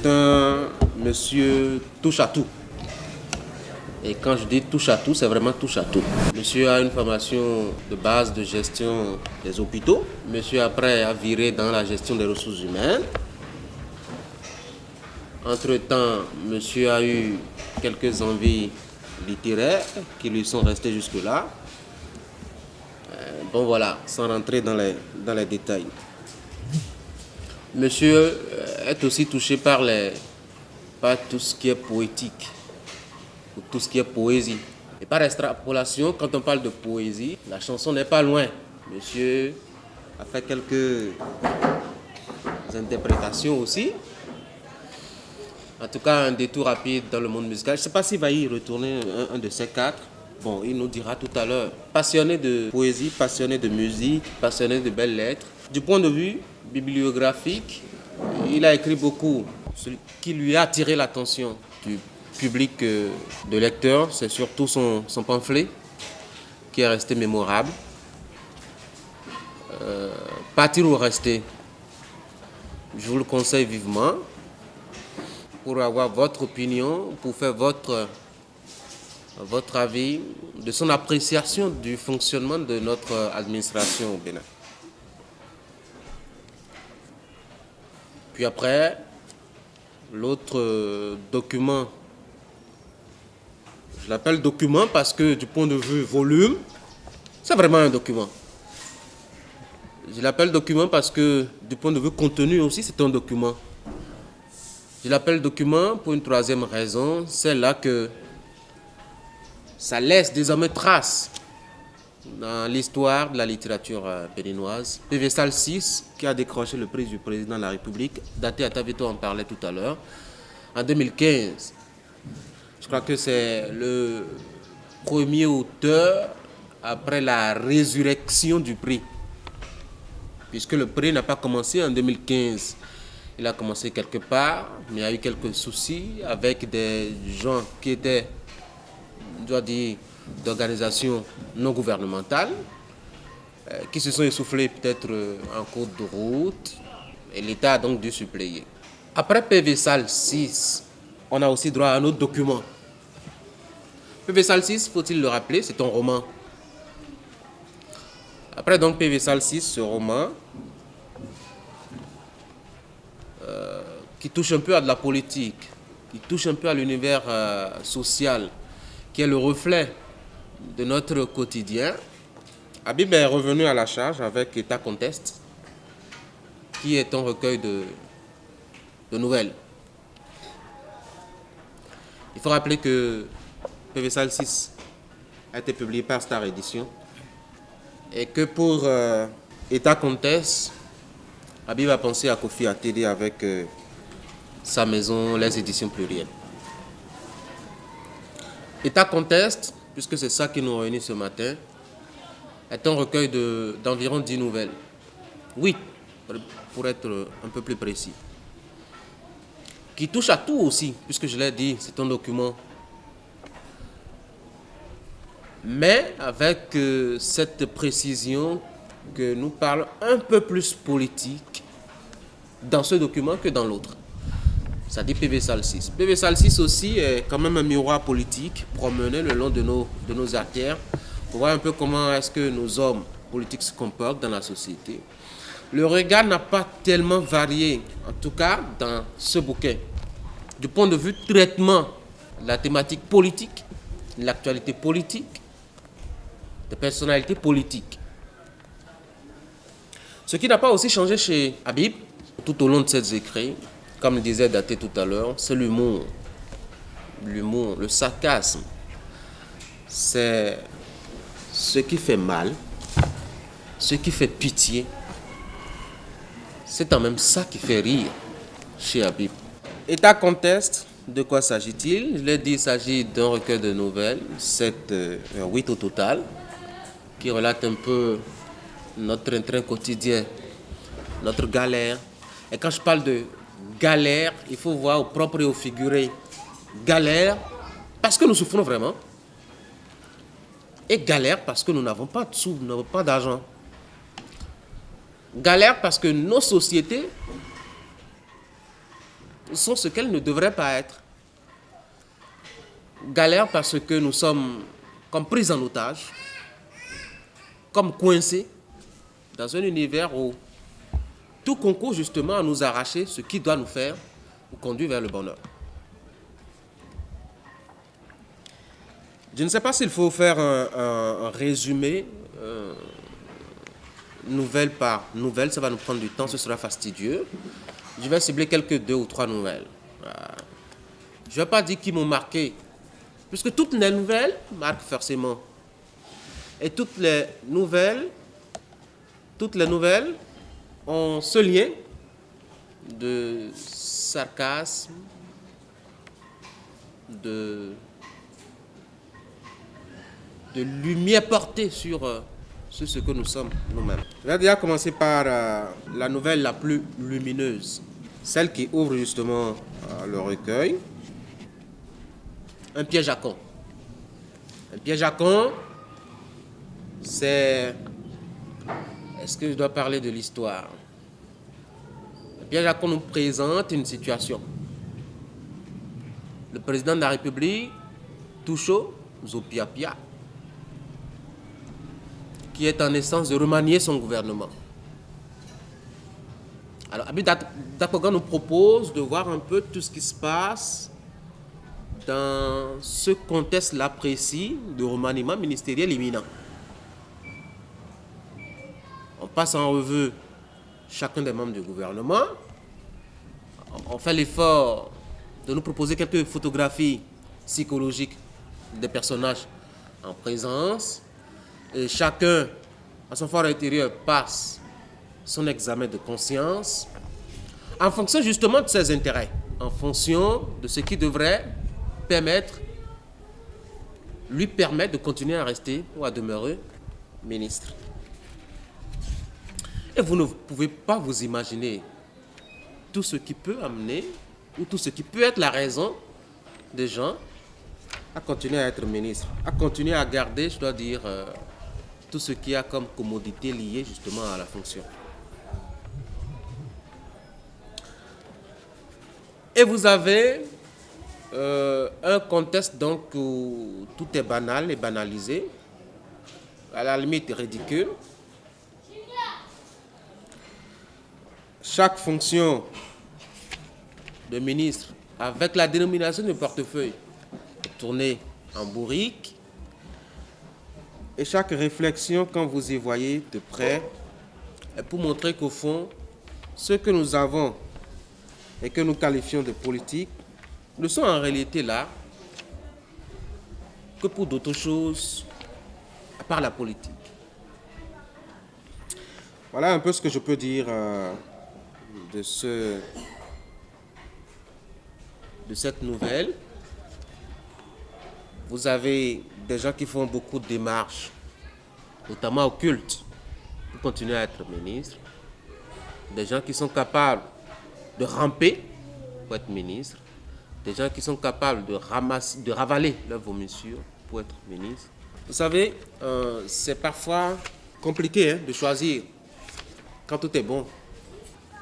c'est un monsieur touche à tout. Et quand je dis touche à tout, c'est vraiment touche à tout. Monsieur a une formation de base de gestion des hôpitaux. Monsieur après a viré dans la gestion des ressources humaines. Entre-temps, monsieur a eu quelques envies littéraires qui lui sont restées jusque-là. Bon voilà, sans rentrer dans les détails. Monsieur est aussi touché par tout ce qui est poétique, ou tout ce qui est poésie. Et par extrapolation, quand on parle de poésie, la chanson n'est pas loin. Monsieur a fait quelques interprétations aussi. En tout cas, un détour rapide dans le monde musical. Je ne sais pas s'il va y retourner un de ces quatre. Bon, il nous dira tout à l'heure. Passionné de poésie, passionné de musique, passionné de belles lettres. Du point de vue bibliographique, il a écrit beaucoup. Ce qui lui a attiré l'attention du public de lecteurs, c'est surtout son pamphlet qui est resté mémorable. Partir ou rester, je vous le conseille vivement pour avoir votre opinion, pour faire votre avis de son appréciation du fonctionnement de notre administration au Bénin. Puis après, l'autre document, je l'appelle document parce que du point de vue volume, c'est vraiment un document. Je l'appelle document parce que du point de vue contenu aussi, c'est un document. Je l'appelle document pour une troisième raison, c'est là que ça laisse désormais trace dans l'histoire de la littérature béninoise. PV Sall 6, qui a décroché le prix du président de la République, Daté Atavito en parlait tout à l'heure, en 2015. Je crois que c'est le premier auteur après la résurrection du prix, puisque le prix n'a pas commencé en 2015. Il a commencé quelque part, mais il y a eu quelques soucis avec des gens qui étaient, je dois dire, d'organisations non gouvernementales, qui se sont essoufflés peut-être en cours de route, et l'État a donc dû suppléer. Après PV Sall 6, on a aussi droit à un autre document. PV Sall 6, faut-il le rappeler, c'est un roman. Après donc PV Sall 6, ce roman, qui touche un peu à de la politique, qui touche un peu à l'univers social, qui est le reflet de notre quotidien. Habib est revenu à la charge avec État Conteste, qui est un recueil de nouvelles. Il faut rappeler que PV Sall 6 a été publié par Star Édition et que pour État Conteste, Habib a pensé à Kofi Ateli avec sa maison Les Éditions Plurielles. État Conteste, puisque c'est ça qui nous réunit ce matin, est un recueil d'environ 10 nouvelles. 8, pour être un peu plus précis. Qui touche à tout aussi, puisque je l'ai dit, c'est un document. Mais avec cette précision que nous parlons un peu plus politique dans ce document que dans l'autre. Ça dit PV Sall 6. PV Sall 6 aussi est quand même un miroir politique promené le long de nos artères pour voir un peu comment est-ce que nos hommes politiques se comportent dans la société. Le regard n'a pas tellement varié, en tout cas dans ce bouquin. Du point de vue traitement de la thématique politique, de l'actualité politique, des personnalités politiques. Ce qui n'a pas aussi changé chez Habib tout au long de ses écrits, comme le disait Daté tout à l'heure, c'est l'humour. L'humour, le sarcasme. C'est ce qui fait mal, ce qui fait pitié. C'est quand même ça qui fait rire chez Habib. État Conteste, de quoi s'agit-il? Je l'ai dit, il s'agit d'un recueil de nouvelles, 8 au total, qui relate un peu notre train quotidien, notre galère. Et quand je parle de galère, il faut voir au propre et au figuré. Galère parce que nous souffrons vraiment. Et galère parce que nous n'avons pas de sous, nous n'avons pas d'argent. Galère parce que nos sociétés sont ce qu'elles ne devraient pas être. Galère parce que nous sommes comme pris en otage, comme coincés dans un univers où tout concourt justement à nous arracher ce qui doit nous faire ou conduire vers le bonheur. Je ne sais pas s'il faut faire un résumé, nouvelle par nouvelle, ça va nous prendre du temps, ce sera fastidieux. Je vais cibler quelques 2 ou 3 nouvelles. Je ne vais pas dire qui m'ont marqué, puisque toutes les nouvelles marquent forcément. Et toutes les nouvelles ont ce lien de sarcasme, de lumière portée sur ce que nous sommes nous-mêmes. Je vais déjà commencer par la nouvelle la plus lumineuse, celle qui ouvre justement le recueil. Un piège à con. Un piège à con, c'est... Est-ce que je dois parler de l'histoire? Un piège à con nous présente une situation. Le président de la République, Toucho Zopiapia, qui est en essence de remanier son gouvernement. Alors, Abid Dakogan nous propose de voir un peu tout ce qui se passe dans ce contexte-là précis de remaniement ministériel imminent. On passe en revue chacun des membres du gouvernement. On fait l'effort de nous proposer quelques photographies psychologiques des personnages en présence. Et chacun, à son fort intérieur, passe son examen de conscience en fonction justement de ses intérêts, en fonction de ce qui devrait lui permettre de continuer à rester ou à demeurer ministre. Et vous ne pouvez pas vous imaginer tout ce qui peut amener ou tout ce qui peut être la raison des gens à continuer à être ministre, à continuer à garder, je dois dire, tout ce qui a comme commodité liée justement à la fonction. Et vous avez un contexte donc où tout est banal et banalisé, à la limite ridicule. Chaque fonction de ministre avec la dénomination de portefeuille est tournée en bourrique. Et chaque réflexion, quand vous y voyez de près, est pour montrer qu'au fond, ce que nous avons et que nous qualifions de politique ne sont en réalité là que pour d'autres choses à part la politique. Voilà un peu ce que je peux dire de cette nouvelle. Vous avez des gens qui font beaucoup de démarches, notamment occultes, pour continuer à être ministre. Des gens qui sont capables de ramper pour être ministre. Des gens qui sont capables de ravaler leur vomissure pour être ministre. Vous savez, c'est parfois compliqué de choisir quand tout est bon.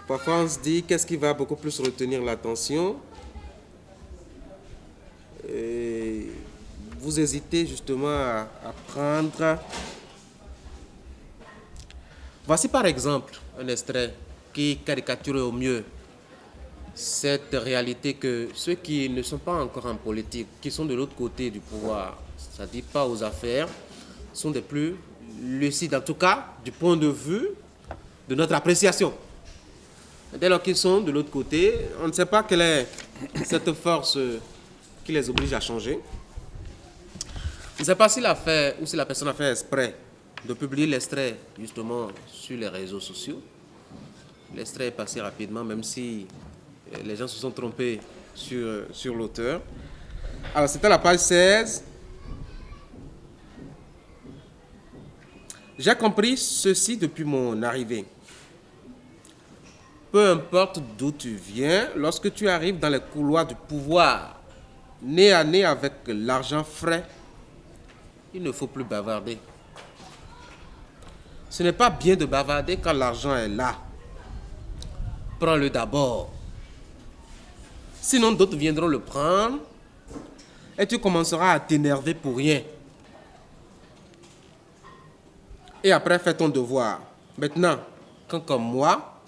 Parfois, on se dit qu'est-ce qui va beaucoup plus retenir l'attention. Et vous hésitez justement à prendre. Voici par exemple un extrait qui caricature au mieux cette réalité que ceux qui ne sont pas encore en politique, qui sont de l'autre côté du pouvoir, c'est-à-dire pas aux affaires, sont des plus lucides, en tout cas du point de vue de notre appréciation. Dès lors qu'ils sont de l'autre côté, on ne sait pas quelle est cette force qui les oblige à changer. Je ne sais pas s'il a fait ou si la personne a fait exprès de publier l'extrait justement sur les réseaux sociaux. L'extrait est passé rapidement, même si les gens se sont trompés sur l'auteur. Alors, c'était la page 16. J'ai compris ceci depuis mon arrivée. Peu importe d'où tu viens, lorsque tu arrives dans les couloirs du pouvoir, nez à nez avec l'argent frais, il ne faut plus bavarder. Ce n'est pas bien de bavarder quand l'argent est là. Prends-le d'abord. Sinon, d'autres viendront le prendre et tu commenceras à t'énerver pour rien. Et après, fais ton devoir. Maintenant, quand comme moi,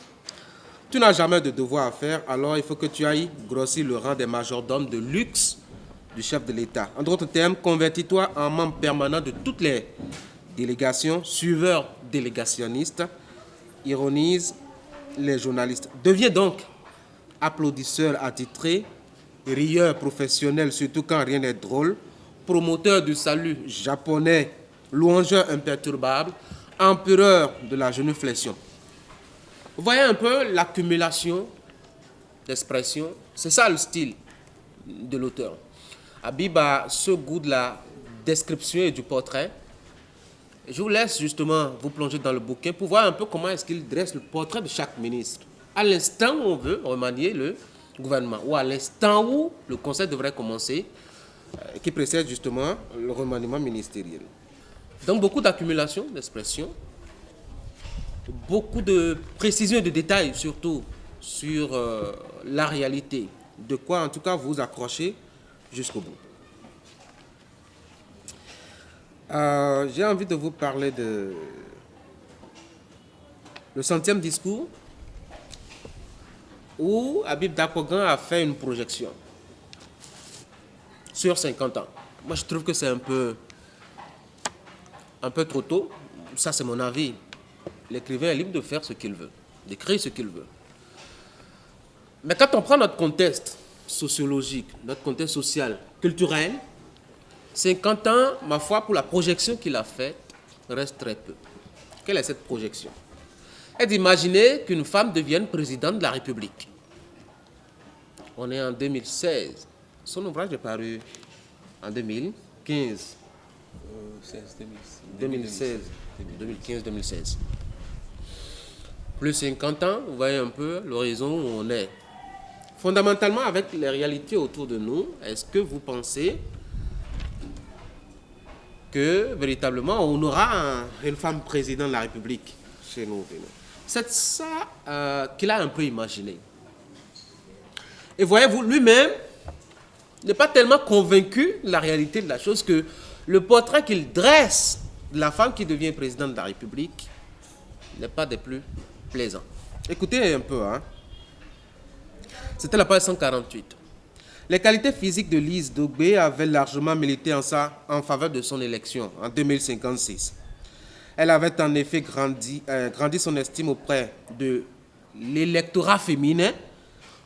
tu n'as jamais de devoir à faire, alors il faut que tu ailles grossir le rang des majordomes de luxe du chef de l'État. En d'autres termes, convertis-toi en membre permanent de toutes les délégations, suiveur délégationniste, ironise les journalistes. Deviens donc applaudisseur attitré, rieur professionnel, surtout quand rien n'est drôle, promoteur du salut japonais, louangeur imperturbable, empereur de la genuflexion. Vous voyez un peu l'accumulation d'expressions. C'est ça le style de l'auteur. Habib a ce goût de la description et du portrait. Je vous laisse justement vous plonger dans le bouquin pour voir un peu comment est-ce qu'il dresse le portrait de chaque ministre. À l'instant où on veut remanier le gouvernement, ou à l'instant où le conseil devrait commencer, qui précède justement le remaniement ministériel. Donc beaucoup d'accumulation d'expressions, beaucoup de précision et de détails surtout sur la réalité. De quoi en tout cas vous accrocher jusqu'au bout. J'ai envie de vous parler de le 100e discours où Habib Dakogan a fait une projection sur 50 ans. Moi, je trouve que c'est un peu trop tôt. Ça, c'est mon avis. L'écrivain est libre de faire ce qu'il veut, d'écrire ce qu'il veut. Mais quand on prend notre contexte sociologique, notre contexte social, culturel, 50 ans, ma foi, pour la projection qu'il a faite, reste très peu. Quelle est cette projection? Et d'imaginer qu'une femme devienne présidente de la République. On est en 2016. Son ouvrage est paru en 2015. 2016. 2015-2016. Plus 50 ans, vous voyez un peu l'horizon où on est. Fondamentalement, avec les réalités autour de nous, est-ce que vous pensez que véritablement on aura une femme présidente de la République chez nous? C'est ça qu'il a un peu imaginé. Et voyez-vous, lui-même n'est pas tellement convaincu de la réalité de la chose que le portrait qu'il dresse de la femme qui devient présidente de la République n'est pas des plus plaisants. Écoutez un peu, hein. C'était la page 148. Les qualités physiques de Lise Dogbé avaient largement milité en faveur de son élection en 2056. Elle avait en effet grandi son estime auprès de l'électorat féminin,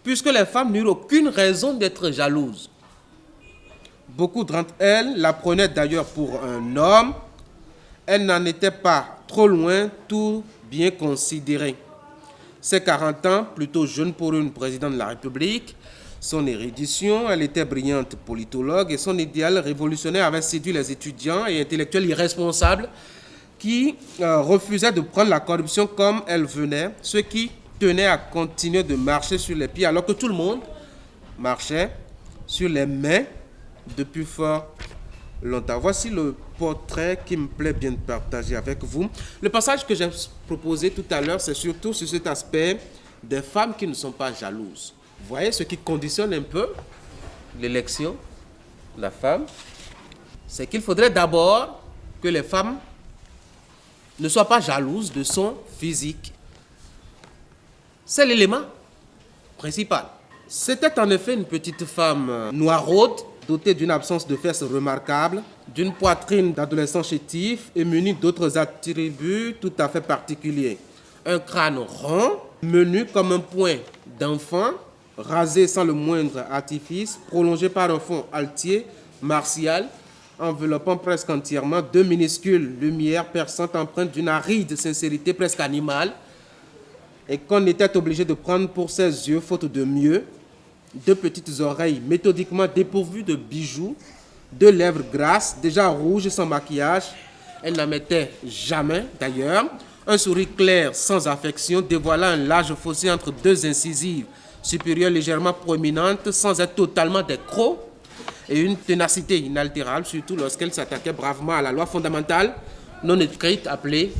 puisque les femmes n'eurent aucune raison d'être jalouses. Beaucoup d'entre elles la prenaient d'ailleurs pour un homme. Elle n'en était pas trop loin, tout bien considéré. Ses 40 ans, plutôt jeune pour une présidente de la République, son érudition, elle était brillante politologue et son idéal révolutionnaire avait séduit les étudiants et intellectuels irresponsables qui refusaient de prendre la corruption comme elle venait, ceux qui tenaient à continuer de marcher sur les pieds alors que tout le monde marchait sur les mains depuis fort longtemps. Voici le portrait qui me plaît bien de partager avec vous. Le passage que j'ai proposé tout à l'heure, c'est surtout sur cet aspect des femmes qui ne sont pas jalouses. Vous voyez ce qui conditionne un peu l'élection de la femme, c'est qu'il faudrait d'abord que les femmes ne soient pas jalouses de son physique. C'est l'élément principal. C'était en effet une petite femme noiraude, dotée d'une absence de fesses remarquable, d'une poitrine d'adolescent chétif et munie d'autres attributs tout à fait particuliers. Un crâne rond, menu comme un poing d'enfant, rasé sans le moindre artifice, prolongé par un fond altier, martial, enveloppant presque entièrement deux minuscules lumières perçantes empreintes d'une aride sincérité presque animale, et qu'on était obligé de prendre pour ses yeux, faute de mieux. Deux petites oreilles méthodiquement dépourvues de bijoux, deux lèvres grasses, déjà rouges sans maquillage. Elle n'en mettait jamais d'ailleurs. Un sourire clair sans affection, dévoilant un large fossé entre deux incisives supérieures légèrement proéminentes, sans être totalement des crocs, et une ténacité inaltérable, surtout lorsqu'elle s'attaquait bravement à la loi fondamentale non écrite appelée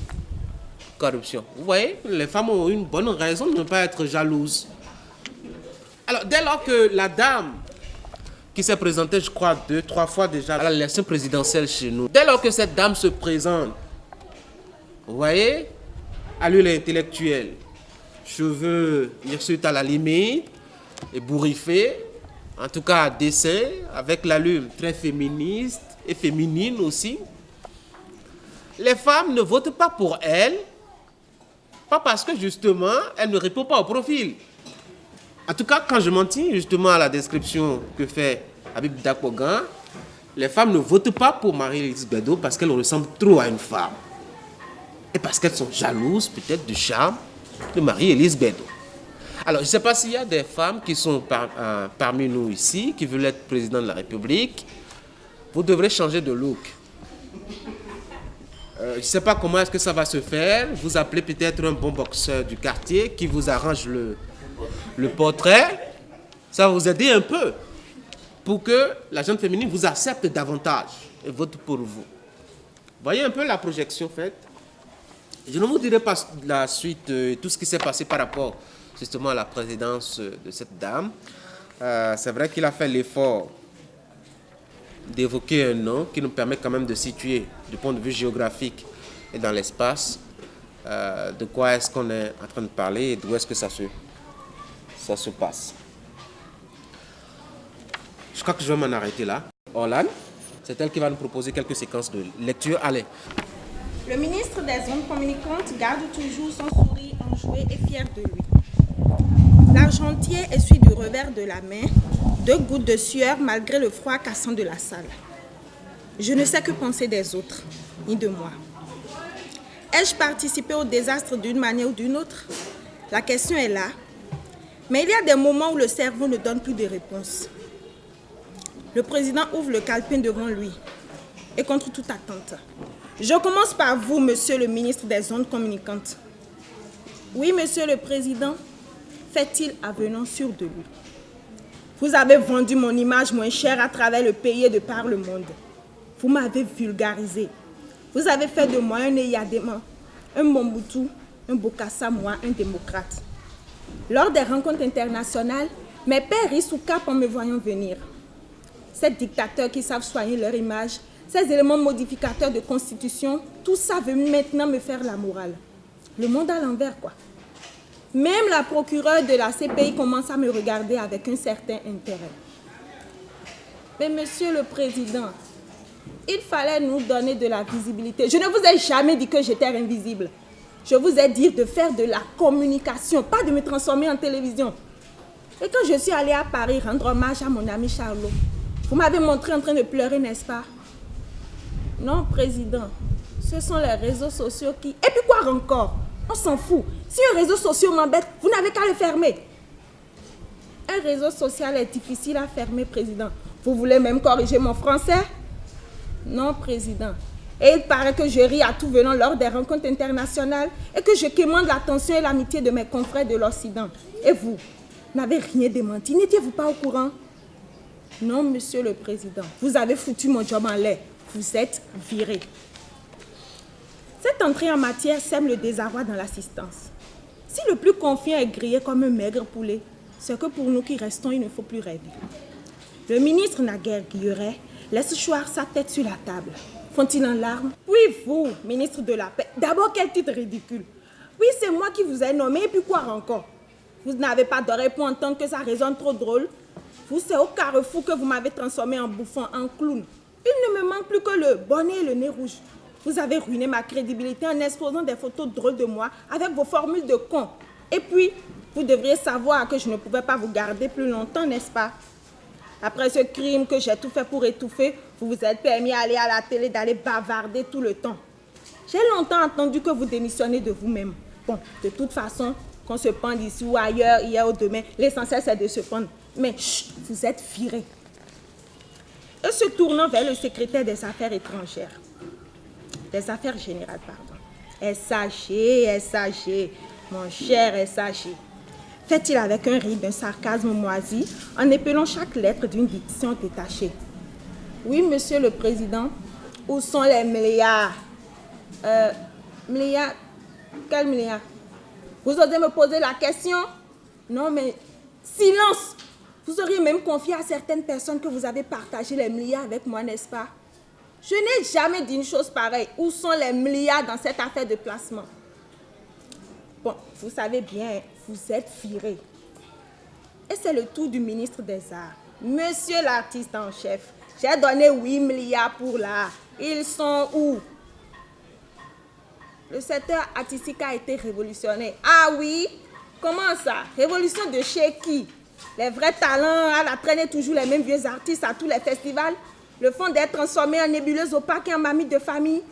corruption. Vous voyez, les femmes ont une bonne raison de ne pas être jalouses. Alors, dès lors que la dame qui s'est présentée, je crois, 2-3 fois déjà à l'élection présidentielle chez nous, dès lors que cette dame se présente, vous voyez, allure intellectuelle, cheveux hirsutes à la limite, ébouriffés, en tout cas à dessin, avec l'allure très féministe et féminine aussi, les femmes ne votent pas pour elle, pas parce que justement, elle ne répond pas au profil. En tout cas, quand je m'en tiens justement à la description que fait Habib Dakogan, les femmes ne votent pas pour Marie-Élise Bédot parce qu'elles ressemblent trop à une femme. Et parce qu'elles sont jalouses peut-être du charme de Marie-Élise Bédot. Alors, je ne sais pas s'il y a des femmes qui sont parmi nous ici, qui veulent être président de la République. Vous devrez changer de look. Je ne sais pas comment est-ce que ça va se faire. Vous appelez peut-être un bon boxeur du quartier qui vous arrange le portrait. Ça va vous aider un peu pour que la jeune féminine vous accepte davantage et vote pour vous. Voyez un peu la projection faite. Je ne vous dirai pas la suite, tout ce qui s'est passé par rapport justement à la présidence de cette dame. C'est vrai qu'il a fait l'effort d'évoquer un nom qui nous permet quand même de situer du point de vue géographique et dans l'espace de quoi est-ce qu'on est en train de parler et d'où est-ce que ça se passe. Je crois que je vais m'en arrêter là. Orlan, c'est elle qui va nous proposer quelques séquences de lecture. Allez. Le ministre des Ondes communicantes garde toujours son sourire enjoué et fier de lui. L'argentier essuie du revers de la main 2 gouttes de sueur malgré le froid cassant de la salle. Je ne sais que penser des autres, ni de moi. Ai-je participé au désastre d'une manière ou d'une autre? La question est là. Mais il y a des moments où le cerveau ne donne plus de réponse. Le président ouvre le calepin devant lui et contre toute attente. Je commence par vous, monsieur le ministre des Ondes communicantes. Oui, monsieur le président, fait-il avenant sûr de lui. Vous avez vendu mon image moins chère à travers le pays et de par le monde. Vous m'avez vulgarisé. Vous avez fait de moi un Eyadema, un Mobutu, un Bokassa, moi, un démocrate. Lors des rencontres internationales, mes pères rient sous cap en me voyant venir. Ces dictateurs qui savent soigner leur image, ces éléments modificateurs de constitution, tout ça veut maintenant me faire la morale. Le monde à l'envers, quoi. Même la procureure de la CPI commence à me regarder avec un certain intérêt. Mais monsieur le président, il fallait nous donner de la visibilité. Je ne vous ai jamais dit que j'étais invisible. Je vous ai dit de faire de la communication, pas de me transformer en télévision. Et quand je suis allée à Paris rendre hommage à mon ami Charlot, vous m'avez montré en train de pleurer, n'est-ce pas? Non, président, ce sont les réseaux sociaux qui... Et puis quoi encore? On s'en fout. Si un réseau social m'embête, vous n'avez qu'à le fermer. Un réseau social est difficile à fermer, président. Vous voulez même corriger mon français? Non, président. Et il paraît que je ris à tout venant lors des rencontres internationales et que je quémande l'attention et l'amitié de mes confrères de l'Occident. Et vous n'avez rien démenti. N'étiez-vous pas au courant? Non, monsieur le président. Vous avez foutu mon job en l'air. Vous êtes viré. Cette entrée en matière sème le désarroi dans l'assistance. Si le plus confiant est grillé comme un maigre poulet, c'est que pour nous qui restons, il ne faut plus rêver. Le ministre Naguère Guilleret laisse choir sa tête sur la table. Font-ils en larmes? Oui, vous, ministre de la Paix. D'abord, quel titre ridicule. Oui, c'est moi qui vous ai nommé, et puis quoi encore? Vous n'avez pas d'oreille pour entendre que ça résonne trop drôle. Vous, c'est au carrefour que vous m'avez transformé en bouffon, en clown. Il ne me manque plus que le bonnet et le nez rouge. Vous avez ruiné ma crédibilité en exposant des photos drôles de moi avec vos formules de con. Et puis, vous devriez savoir que je ne pouvais pas vous garder plus longtemps, n'est-ce pas? Après ce crime que j'ai tout fait pour étouffer, vous vous êtes permis d'aller à la télé, d'aller bavarder tout le temps. J'ai longtemps entendu que vous démissionnez de vous-même. Bon, de toute façon, qu'on se pende ici ou ailleurs, hier ou demain, l'essentiel c'est de se pendre. Mais chut, vous êtes viré. Et se tournant vers le secrétaire des affaires étrangères. Des affaires générales, pardon. SAG, mon cher SAG. Fait-il avec un rire d'un sarcasme moisi, en épelant chaque lettre d'une diction détachée. Oui, monsieur le président, où sont les milliards? Milliards? Quel milliard? Vous osez me poser la question? Non, mais Silence! Vous auriez même confié à certaines personnes que vous avez partagé les milliards avec moi, n'est-ce pas? Je n'ai jamais dit une chose pareille. Où sont les milliards dans cette affaire de placement? Bon, vous savez bien, vous êtes viré. Et c'est le tour du ministre des Arts. Monsieur l'artiste en chef, j'ai donné 8 milliards pour l'art. Ils sont où? Le secteur artistique a été révolutionné. Ah oui? Comment ça? Révolution de chez qui? Les vrais talents, à la traîner toujours les mêmes vieux artistes à tous les festivals. Le fond d'être transformé en nébuleuse opaque et en mamie de famille.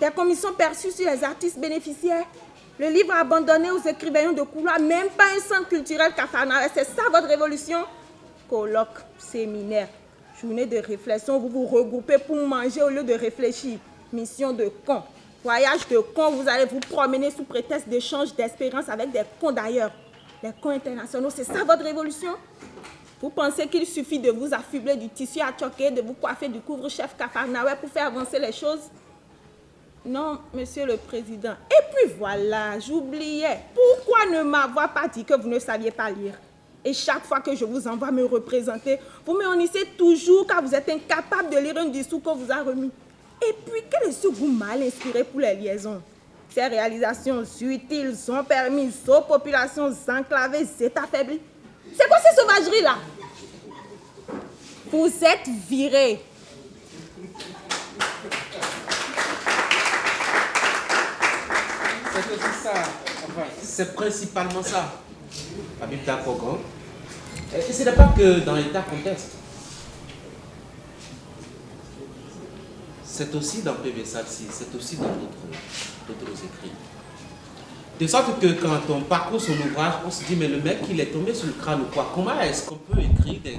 Des commissions perçues sur les artistes bénéficiaires. Le livre abandonné aux écrivains de couloir, même pas un centre culturel Capharnaüm. C'est ça votre révolution? Colloque, séminaire, journée de réflexion, vous vous regroupez pour manger au lieu de réfléchir. Mission de con. Voyage de con, vous allez vous promener sous prétexte d'échange d'espérance avec des cons d'ailleurs. Les cons internationaux, c'est ça votre révolution? Vous pensez qu'il suffit de vous affubler du tissu à choquer, de vous coiffer du couvre-chef Capharnaüm pour faire avancer les choses? Non, monsieur le président. Et puis voilà, j'oubliais. Pourquoi ne m'avoir pas dit que vous ne saviez pas lire? Et chaque fois que je vous envoie me représenter, vous me honnissez toujours car vous êtes incapable de lire un discours qu'on vous a remis. Et puis, quel est ce goût mal inspiré pour les liaisons? Ces réalisations utiles sont permises aux populations enclavées et affaiblies. C'est quoi ces sauvageries-là? Vous êtes virés. C'est aussi ça. Enfin, c'est principalement ça. Habib d'accord. Et ce n'est pas que dans l'État conteste. C'est aussi dans PVSALSI, c'est aussi dans d'autres écrits. De sorte que quand on parcourt son ouvrage, on se dit, mais le mec, il est tombé sur le crâne ou quoi? Comment est-ce qu'on peut écrire des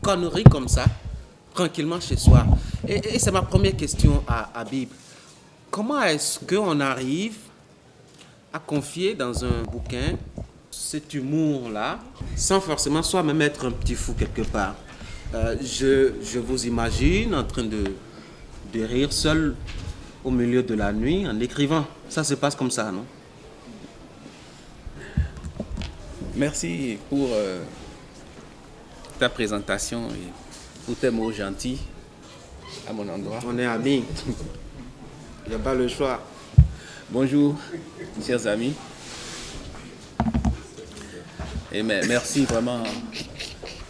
conneries comme ça, tranquillement chez soi? Et c'est ma première question à Habib. Comment est-ce qu'on arrive à confier dans un bouquin cet humour-là, sans forcément soi-même être un petit fou quelque part? Je vous imagine en train de rire seul au milieu de la nuit en écrivant. Ça se passe comme ça, non? Merci pour ta présentation et pour tes mots gentils à mon endroit. On est amis. Il n'y a pas le choix. Bonjour, chers amis. Et merci vraiment.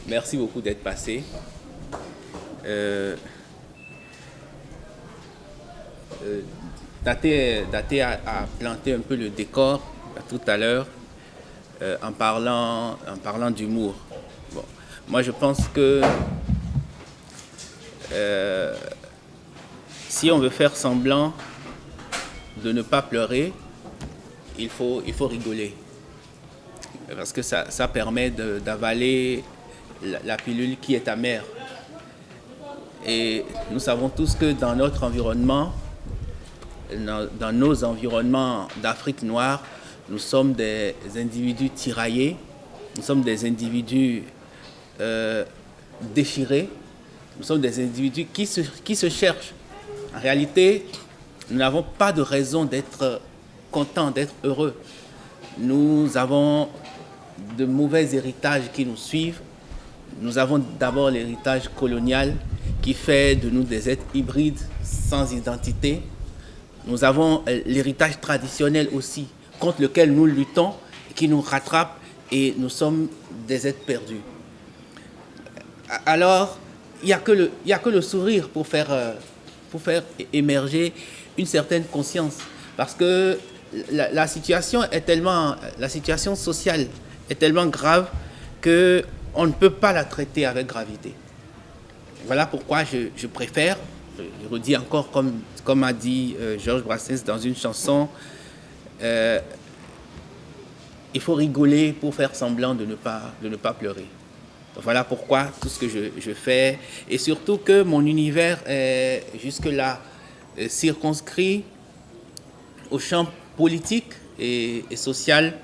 Merci beaucoup d'être passé. Daté a planté un peu le décor tout à l'heure en parlant d'humour. Bon, moi, je pense que si on veut faire semblant de ne pas pleurer, il faut rigoler. Parce que ça permet d'avaler la pilule qui est amère. Et nous savons tous que dans notre environnement, dans nos environnements d'Afrique noire, nous sommes des individus tiraillés, nous sommes des individus déchirés, nous sommes des individus qui se cherchent. En réalité, nous n'avons pas de raison d'être contents, d'être heureux. Nous avons de mauvais héritages qui nous suivent. Nous avons d'abord l'héritage colonial qui fait de nous des êtres hybrides sans identité. Nous avons l'héritage traditionnel aussi, contre lequel nous luttons, qui nous rattrape et nous sommes des êtres perdus. Alors, il n'y a que le sourire pour faire émerger une certaine conscience. Parce que la situation sociale est tellement grave qu'on ne peut pas la traiter avec gravité. Voilà pourquoi je préfère, je redis encore comme a dit Georges Brassens dans une chanson, il faut rigoler pour faire semblant de ne pas pleurer. Donc voilà pourquoi tout ce que je fais, et surtout que mon univers est jusque-là circonscrit au champ politique et social.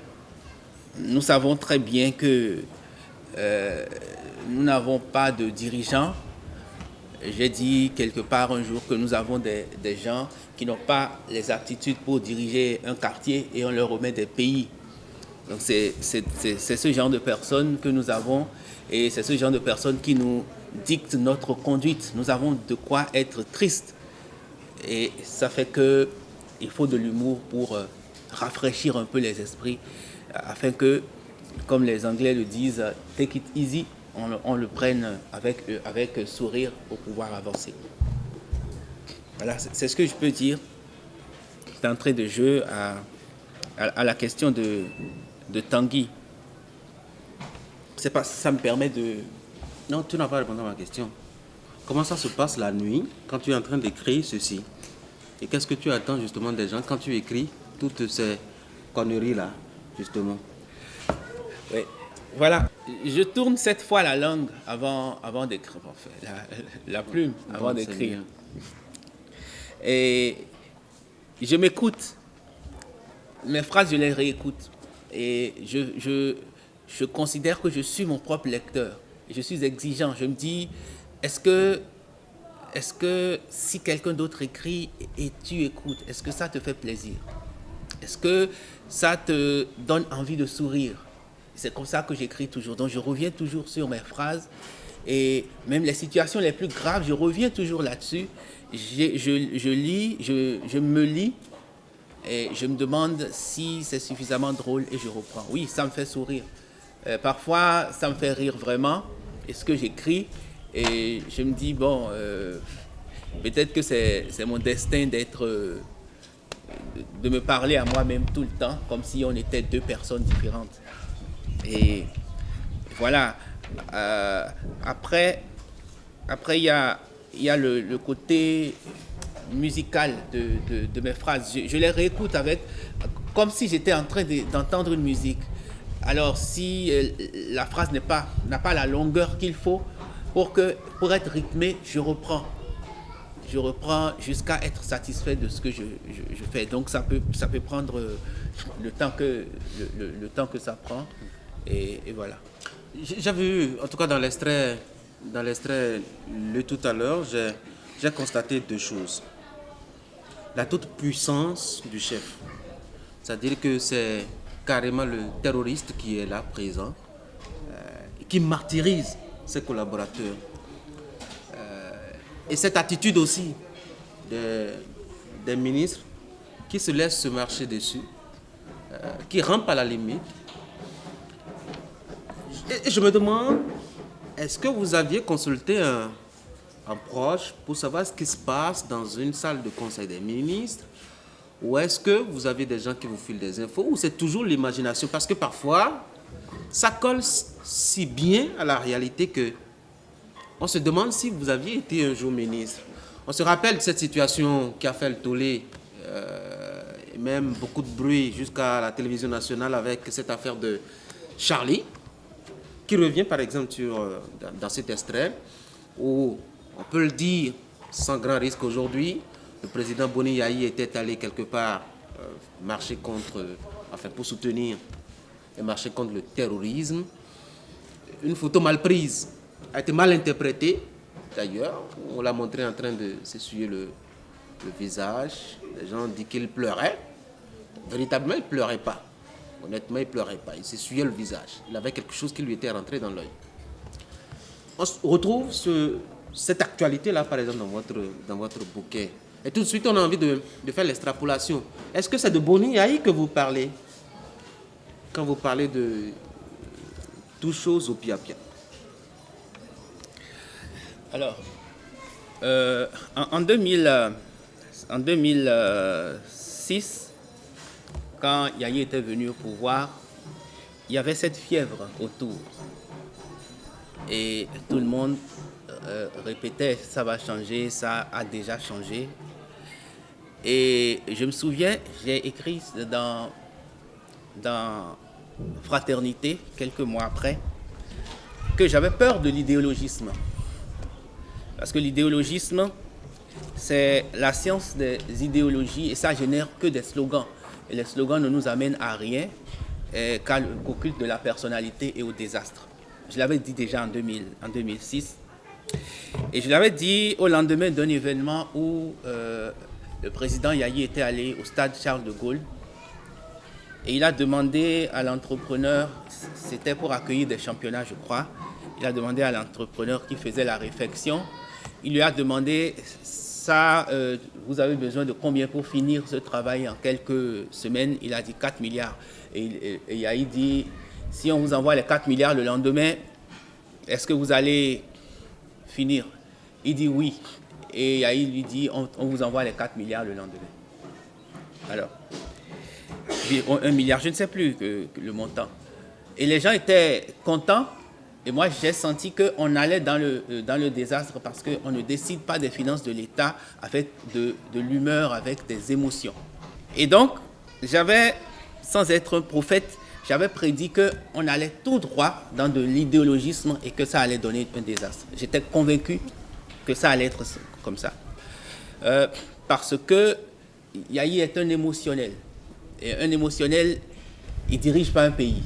Nous savons très bien que nous n'avons pas de dirigeants. J'ai dit quelque part un jour que nous avons des gens qui n'ont pas les aptitudes pour diriger un quartier et on leur remet des pays. Donc c'est ce genre de personnes que nous avons et c'est ce genre de personnes qui nous dictent notre conduite. Nous avons de quoi être tristes et ça fait qu'il faut de l'humour pour rafraîchir un peu les esprits afin que, comme les Anglais le disent, take it easy, on le prenne avec sourire pour pouvoir avancer. Voilà, c'est ce que je peux dire d'entrée de jeu à la question de Tanguy. C'est pas, ça me permet de... Non, tu n'as pas répondu à ma question. Comment ça se passe la nuit quand tu es en train d'écrire ceci? Et qu'est-ce que tu attends justement des gens quand tu écris toutes ces conneries-là, justement? Oui, voilà. Je tourne cette fois la langue avant d'écrire, en fait, la plume avant d'écrire. Et je m'écoute. Mes phrases, je les réécoute. Et je considère que je suis mon propre lecteur. Je suis exigeant. Je me dis, est-ce que si quelqu'un d'autre écrit et tu écoutes, est-ce que ça te fait plaisir? Est-ce que ça te donne envie de sourire? C'est comme ça que j'écris toujours. Donc je reviens toujours sur mes phrases et même les situations les plus graves, je reviens toujours là-dessus. Je lis, je me lis et je me demande si c'est suffisamment drôle et je reprends. Oui, ça me fait sourire. Parfois, ça me fait rire vraiment. Et ce que j'écris, et je me dis, bon, peut-être que c'est mon destin de me parler à moi-même tout le temps, comme si on était deux personnes différentes. Et voilà. Après, il y a le côté musical de mes phrases. Je les réécoute comme si j'étais en train d'entendre une musique. Alors, si la phrase n'a pas la longueur qu'il faut pour être rythmée, je reprends. Je reprends jusqu'à être satisfait de ce que je fais. Donc, ça peut prendre le temps que ça prend. Et voilà. J'avais vu, en tout cas dans l'extrait lu tout à l'heure, j'ai constaté deux choses. La toute-puissance du chef. C'est-à-dire que c'est carrément le terroriste qui est là présent, qui martyrise ses collaborateurs. Et cette attitude aussi des ministres qui se laissent se marcher dessus, qui rampent à la limite. Et je me demande, est-ce que vous aviez consulté un proche pour savoir ce qui se passe dans une salle de conseil des ministres? Ou est-ce que vous avez des gens qui vous filent des infos? Ou c'est toujours l'imagination? Parce que parfois, ça colle si bien à la réalité que on se demande si vous aviez été un jour ministre. On se rappelle de cette situation qui a fait le tollé, et même beaucoup de bruit jusqu'à la télévision nationale avec cette affaire de Charlie, qui revient par exemple dans cet extrait, où on peut le dire sans grand risque aujourd'hui, le président Boni Yayi était allé quelque part marcher pour soutenir et marcher contre le terrorisme. Une photo mal prise a été mal interprétée. D'ailleurs, on l'a montré en train de s'essuyer le visage. Les gens disent qu'il pleurait. Véritablement, il ne pleurait pas. Honnêtement, il ne pleurait pas. Il s'essuyait le visage. Il avait quelque chose qui lui était rentré dans l'œil. On retrouve cette actualité-là, par exemple, dans votre bouquet. Et tout de suite, on a envie de faire l'extrapolation. Est-ce que c'est de Boni Yayi que vous parlez quand vous parlez de toutes choses au pia-pia? Alors, en 2006, quand Yayi était venu au pouvoir, il y avait cette fièvre autour. Et tout le monde répétait, ça va changer, ça a déjà changé. Et je me souviens, j'ai écrit dans Fraternité, quelques mois après, que j'avais peur de l'idéologisme. Parce que l'idéologisme, c'est la science des idéologies et ça génère que des slogans. Et les slogans ne nous amènent à rien qu'au culte de la personnalité et au désastre. Je l'avais dit déjà en 2006. Et je l'avais dit au lendemain d'un événement où le président Yayi était allé au stade Charles de Gaulle. Et il a demandé à l'entrepreneur, c'était pour accueillir des championnats, je crois, il a demandé à l'entrepreneur qui faisait la réflexion, il lui a demandé, ça, vous avez besoin de combien pour finir ce travail en quelques semaines? Il a dit 4 milliards. Et Yahi dit, si on vous envoie les 4 milliards le lendemain, est-ce que vous allez finir? Il dit oui. Et Yahi lui dit, on vous envoie les 4 milliards le lendemain. Alors, 1 milliard, je ne sais plus le montant. Et les gens étaient contents. Et moi, j'ai senti qu'on allait dans le désastre parce qu'on ne décide pas des finances de l'État avec de l'humeur, avec des émotions. Et donc, j'avais, sans être un prophète, j'avais prédit qu'on allait tout droit dans de l'idéologisme et que ça allait donner un désastre. J'étais convaincu que ça allait être comme ça. Parce que Yahi est un émotionnel. Et un émotionnel, il ne dirige pas un pays.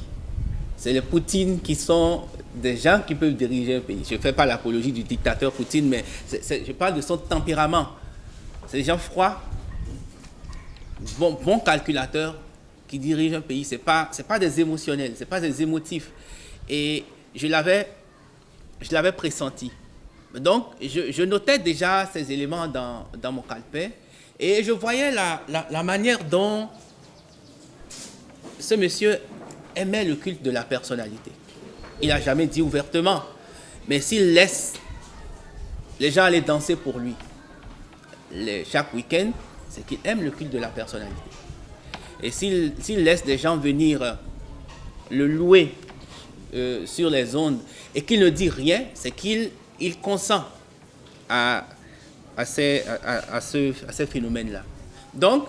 C'est les Poutine qui sont des gens qui peuvent diriger un pays. Je ne fais pas l'apologie du dictateur Poutine, mais je parle de son tempérament. C'est des gens froids, bons calculateurs qui dirigent un pays. Ce n'est pas des émotionnels, ce n'est pas des émotifs. Et je l'avais pressenti. Donc, je notais déjà ces éléments dans mon calepin et je voyais la manière dont ce monsieur aimait le culte de la personnalité. Il n'a jamais dit ouvertement, mais s'il laisse les gens aller danser pour lui chaque week-end, c'est qu'il aime le culte de la personnalité. Et s'il laisse des gens venir le louer sur les ondes et qu'il ne dit rien, c'est qu'il consent à ces phénomènes-là. Donc,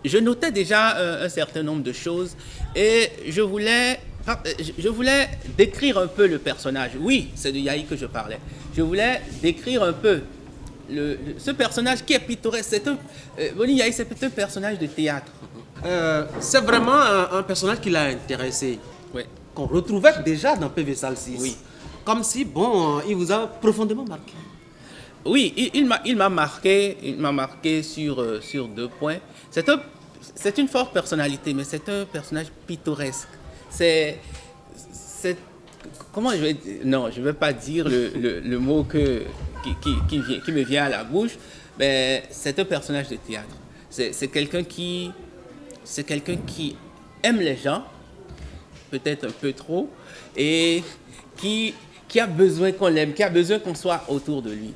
je notais déjà un certain nombre de choses et je voulais décrire un peu le personnage. Oui, c'est de Yahi que je parlais. Je voulais décrire un peu ce personnage qui est pittoresque. Boni Yahi, c'est un personnage de théâtre. C'est vraiment un personnage qui l'a intéressé, oui. Qu'on retrouvait déjà dans PV Salle 6. Oui. Comme si, il vous a profondément marqué. Oui, il m'a marqué sur 2 points. C'est une forte personnalité, mais c'est un personnage pittoresque. Comment je vais dire? Non, je ne vais pas dire le mot qui me vient à la bouche, mais c'est un personnage de théâtre. C'est quelqu'un qui aime les gens, peut-être un peu trop, et qui a besoin qu'on l'aime, qui a besoin qu'on soit autour de lui.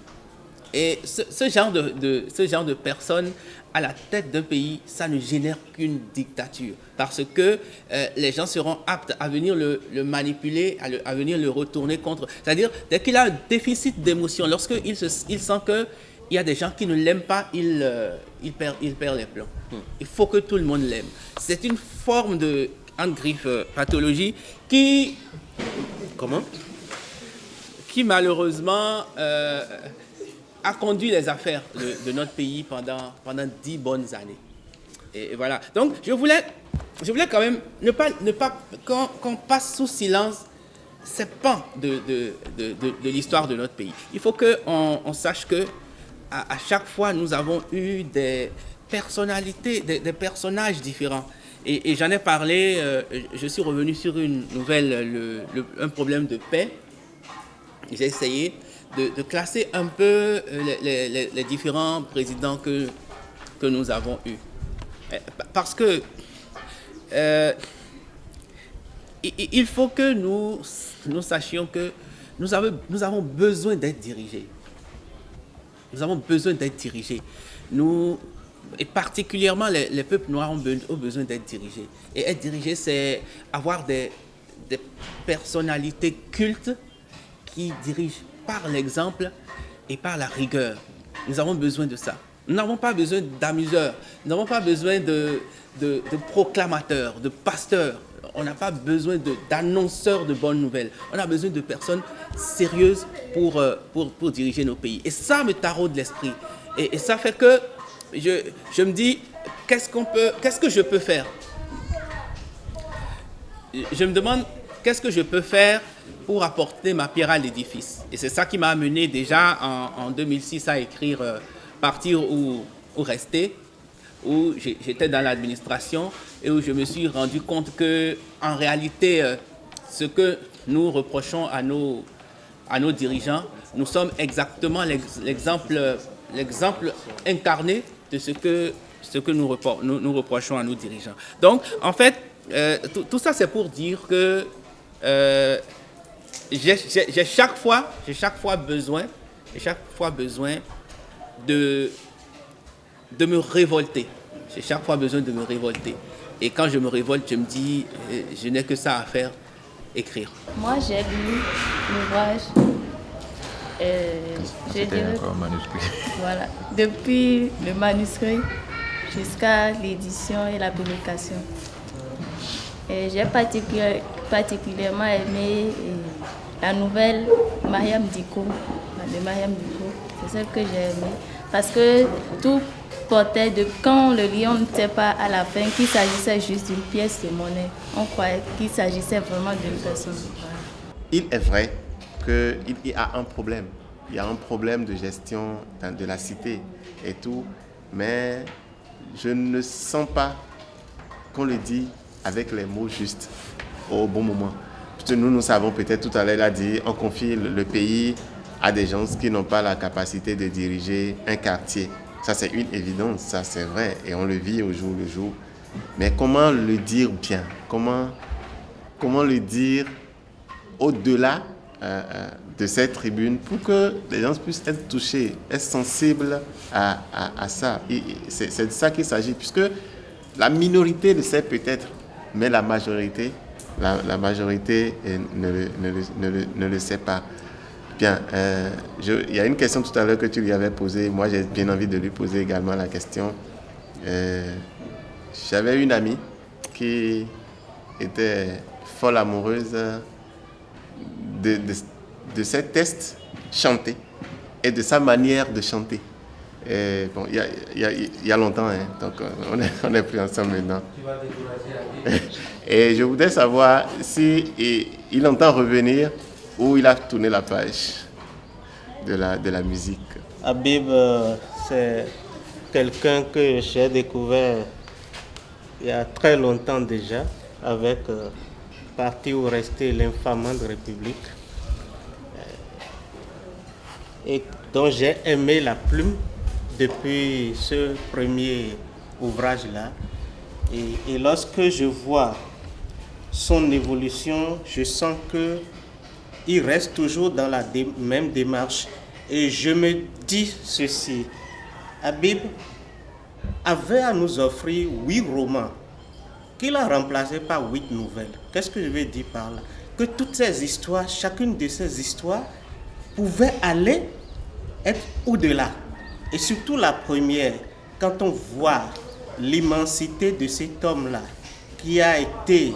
Et ce genre de personne à la tête d'un pays, ça ne génère qu'une dictature. Parce que les gens seront aptes à venir le manipuler, à venir le retourner contre. C'est-à-dire, dès qu'il a un déficit d'émotion, lorsqu'il sent qu'il y a des gens qui ne l'aiment pas, il perd les plans. Il faut que tout le monde l'aime. C'est une forme de, entre griffes, pathologie qui... Comment? Qui malheureusement... a conduit les affaires de notre pays pendant 10 bonnes années. Et voilà. Donc, je voulais quand même ne pas qu'on passe sous silence ces pans de l'histoire de notre pays. Il faut qu'on sache que à chaque fois, nous avons eu des personnalités, des personnages différents. Et j'en ai parlé, je suis revenu sur une nouvelle, un problème de paix. J'ai essayé de classer un peu les différents présidents que nous avons eus. Parce que il faut que nous sachions que nous avons besoin d'être dirigés. Nous avons besoin d'être dirigés. Et particulièrement les peuples noirs ont besoin d'être dirigés. Et être dirigé, c'est avoir des personnalités cultes qui dirigent par l'exemple et par la rigueur. Nous avons besoin de ça. Nous n'avons pas besoin d'amuseurs. Nous n'avons pas besoin de proclamateurs, de pasteurs. On n'a pas besoin d'annonceurs de bonnes nouvelles. On a besoin de personnes sérieuses pour diriger nos pays. Et ça me taraude l'esprit. Et ça fait que je me dis, qu'est-ce que je peux faire? Je me demande, qu'est-ce que je peux faire pour apporter ma pierre à l'édifice? Et c'est ça qui m'a amené déjà en 2006 à écrire Partir ou rester. où j'étais dans l'administration et où je me suis rendu compte que, en réalité, ce que nous reprochons à nos dirigeants, nous sommes exactement l'exemple incarné de ce que nous reprochons à nos dirigeants. Donc, en fait, tout ça, c'est pour dire que j'ai chaque fois besoin de me révolter. J'ai chaque fois besoin de me révolter. Et quand je me révolte, je me dis, je n'ai que ça à faire, écrire. Moi, j'ai lu l'ouvrage. C'était encore un manuscrit. Voilà. Depuis le manuscrit jusqu'à l'édition et la publication. Et j'ai particulièrement aimé la nouvelle Mariam Dicko, de Mariam Dicko. C'est celle que j'ai aimée. Parce que tout portait de quand le lion ne sait pas à la fin qu'il s'agissait juste d'une pièce de monnaie. On croyait qu'il s'agissait vraiment d'une personne. Il est vrai qu'il y a un problème. Il y a un problème de gestion de la cité et tout. Mais je ne sens pas qu'on le dit avec les mots justes au bon moment. Parce que nous savons peut-être tout à l'heure, il a dit, on confie le pays à des gens qui n'ont pas la capacité de diriger un quartier. Ça, c'est une évidence, ça, c'est vrai. Et on le vit au jour le jour. Mais comment le dire bien? Comment le dire au-delà de cette tribune pour que les gens puissent être touchés, être sensibles à ça? C'est de ça qu'il s'agit, puisque la minorité le sait peut-être, mais la majorité ne le sait pas. Bien, il y a une question tout à l'heure que tu lui avais posée. Moi, j'ai bien envie de lui poser également la question. J'avais une amie qui était folle amoureuse de ses tests chantés et de sa manière de chanter. Et bon, il y a longtemps, hein, donc on est plus ensemble maintenant. Tu vas décourager. Et je voudrais savoir si il entend revenir ou il a tourné la page de la musique. Habib, c'est quelqu'un que j'ai découvert il y a très longtemps déjà, avec Parti ou Rester l'infamante République, et dont j'ai aimé la plume depuis ce premier ouvrage-là. Et lorsque je vois son évolution, je sens qu'il reste toujours dans la même démarche. Et je me dis ceci, Habib avait à nous offrir 8 romans qu'il a remplacés par 8 nouvelles. Qu'est-ce que je veux dire par là? Que toutes ces histoires, chacune de ces histoires pouvait aller être au-delà. Et surtout la première, quand on voit l'immensité de cet homme-là, qui a été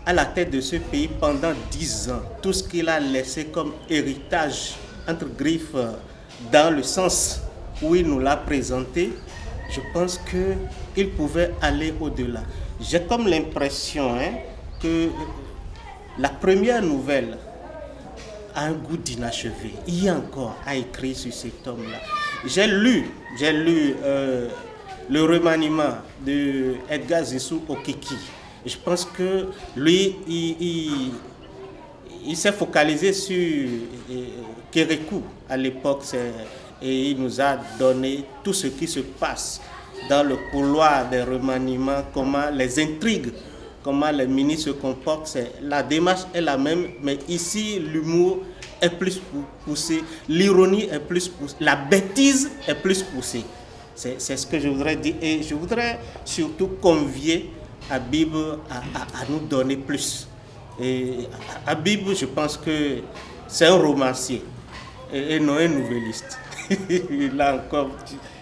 à la tête de ce pays pendant 10 ans, tout ce qu'il a laissé comme héritage, entre griffes, dans le sens où il nous l'a présenté, je pense qu'il pouvait aller au-delà. J'ai comme l'impression que la première nouvelle a un goût d'inachevé. Il y a encore à écrire sur cet homme-là. J'ai lu le remaniement de Edgar Zissou Okiki. Je pense que lui, il s'est focalisé sur Kérékou à l'époque et il nous a donné tout ce qui se passe dans le couloir des remaniements, comment les intrigues, comment les ministres se comportent. La démarche est la même, mais ici, l'humour est plus poussé, l'ironie est plus poussée, la bêtise est plus poussée. C'est ce que je voudrais dire. Et je voudrais surtout convier Habib à nous donner plus. Et Habib, je pense que c'est un romancier et non un nouvelliste. Il a encore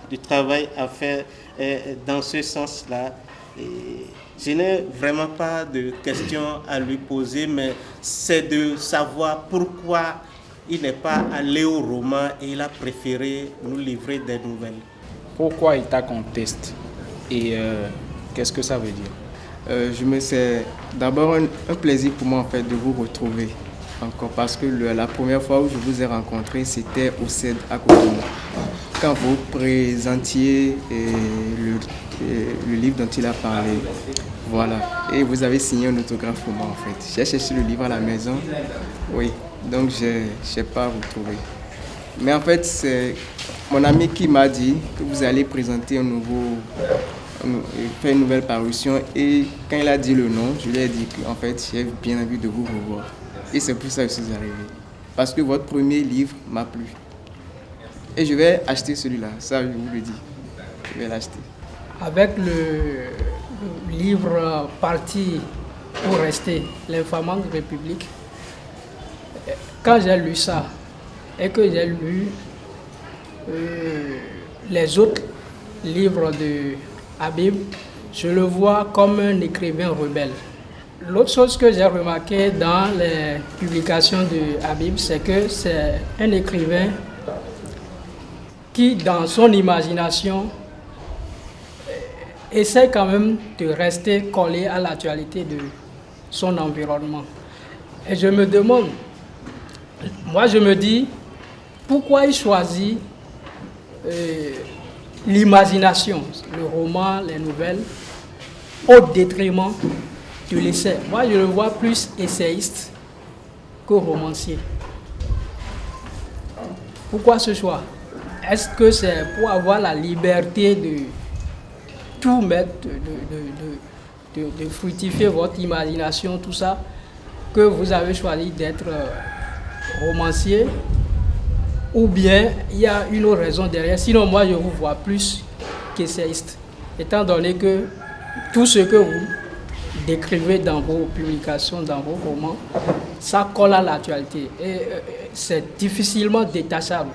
du travail à faire dans ce sens-là. Je n'ai vraiment pas de questions à lui poser, mais c'est de savoir pourquoi il n'est pas allé au roman et il a préféré nous livrer des nouvelles. Pourquoi il t'a contesté et qu'est-ce que ça veut dire? C'est d'abord un plaisir pour moi en fait de vous retrouver encore parce que la première fois où je vous ai rencontré, c'était au CED à Cotonou. quand vous présentiez le livre dont il a parlé. Voilà. Et vous avez signé un autographe pour moi en fait. J'ai cherché le livre à la maison. Oui. Donc je ne sais pas vous trouver. Mais en fait, c'est mon ami qui m'a dit que vous allez présenter faire une nouvelle parution. Et quand il a dit le nom, je lui ai dit qu'en fait, j'ai bien envie de vous revoir. Et c'est pour ça que je suis arrivé. Parce que votre premier livre m'a plu. Et je vais acheter celui-là, ça je vous le dis. Je vais l'acheter. Avec le livre Parti pour rester, l'infamante République, quand j'ai lu ça et que j'ai lu les autres livres de Habib, je le vois comme un écrivain rebelle. L'autre chose que j'ai remarqué dans les publications de Habib, c'est que c'est un écrivain qui, dans son imagination, essaie quand même de rester collé à l'actualité de son environnement. Et je me demande, moi je me dis, pourquoi il choisit l'imagination, le roman, les nouvelles, au détriment de l'essai. Moi je le vois plus essayiste que romancier. Pourquoi ce choix? Est-ce que c'est pour avoir la liberté de tout mettre, de fructifier votre imagination, tout ça, que vous avez choisi d'être romancier? Ou bien il y a une autre raison derrière? Sinon, moi, je vous vois plus qu'essayiste, étant donné que tout ce que vous décrivez dans vos publications, dans vos romans, ça colle à l'actualité. Et c'est difficilement détachable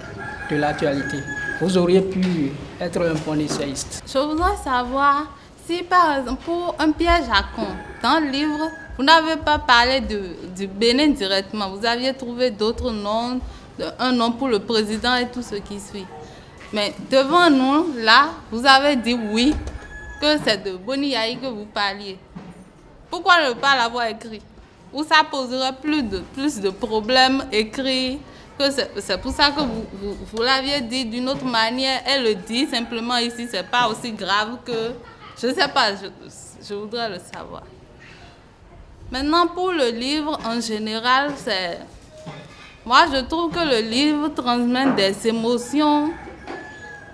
de l'actualité. Vous auriez pu être un bon essayiste. Je voudrais savoir si, par exemple, pour un piège à con, dans le livre, vous n'avez pas parlé du Bénin directement. Vous aviez trouvé d'autres noms, un nom pour le président et tout ce qui suit. Mais devant nous, là, vous avez dit oui, que c'est de Boni Yahi que vous parliez. Pourquoi ne pas l'avoir écrit? Ou ça poserait plus de problèmes écrits? C'est pour ça que vous l'aviez dit d'une autre manière. Elle le dit simplement ici, c'est pas aussi grave que... Je ne sais pas, je voudrais le savoir. Maintenant, pour le livre, en général, c'est... Moi, je trouve que le livre transmet des émotions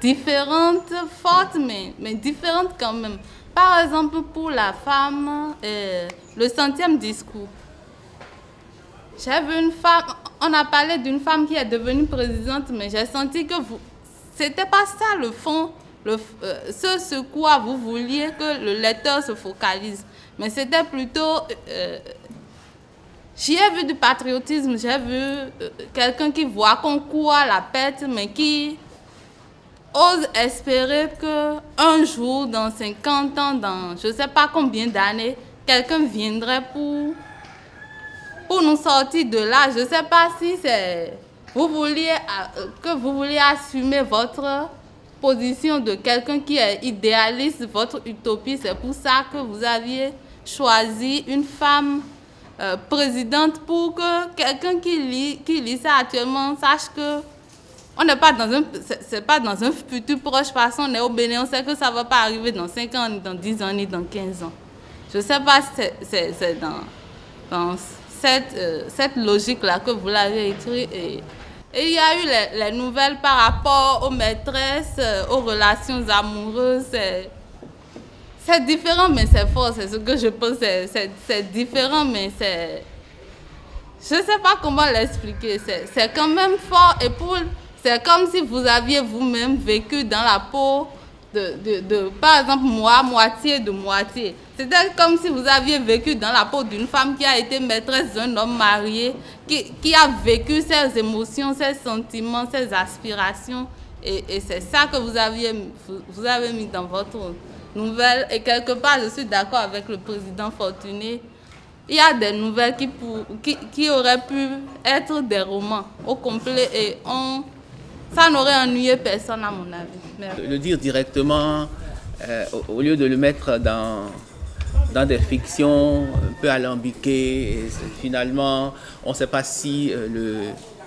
différentes, fortes, mais différentes quand même. Par exemple, pour la femme, le 100e discours. J'ai vu une femme, on a parlé d'une femme qui est devenue présidente, mais j'ai senti que c'était pas ça le fond, ce quoi vous vouliez que le lecteur se focalise. Mais c'était plutôt, j'y ai vu du patriotisme, j'ai vu quelqu'un qui voit qu'on court à la pète, mais qui ose espérer qu'un jour, dans 50 ans, dans je ne sais pas combien d'années, quelqu'un viendrait pour nous sortir de là. Je ne sais pas si c'est vous vouliez assumer votre position de quelqu'un qui est idéaliste, votre utopie. C'est pour ça que vous aviez choisi une femme présidente pour que quelqu'un qui lit ça actuellement sache que on n'est pas c'est pas dans un futur proche, parce qu'on est au Bénin, on sait que ça ne va pas arriver dans 5 ans, ni dans 10 ans, ni dans 15 ans. Je ne sais pas si c'est dans cette logique-là que vous l'avez écrit. Et il y a eu les nouvelles par rapport aux maîtresses, aux relations amoureuses. C'est différent, mais c'est fort. C'est ce que je pense. C'est différent, mais c'est... Je ne sais pas comment l'expliquer. C'est quand même fort. Et c'est comme si vous aviez vous-même vécu dans la peau de par exemple, moi, moitié de moitié. C'était comme si vous aviez vécu dans la peau d'une femme qui a été maîtresse d'un homme marié, qui a vécu ses émotions, ses sentiments, ses aspirations. Et c'est ça que vous avez mis dans votre nouvelle. Et quelque part, je suis d'accord avec le président Fortuné. Il y a des nouvelles qui auraient pu être des romans au complet et ça n'aurait ennuyé personne à mon avis. Merci. Le dire directement, au lieu de le mettre dans des fictions un peu alambiquées, et finalement, on ne sait pas si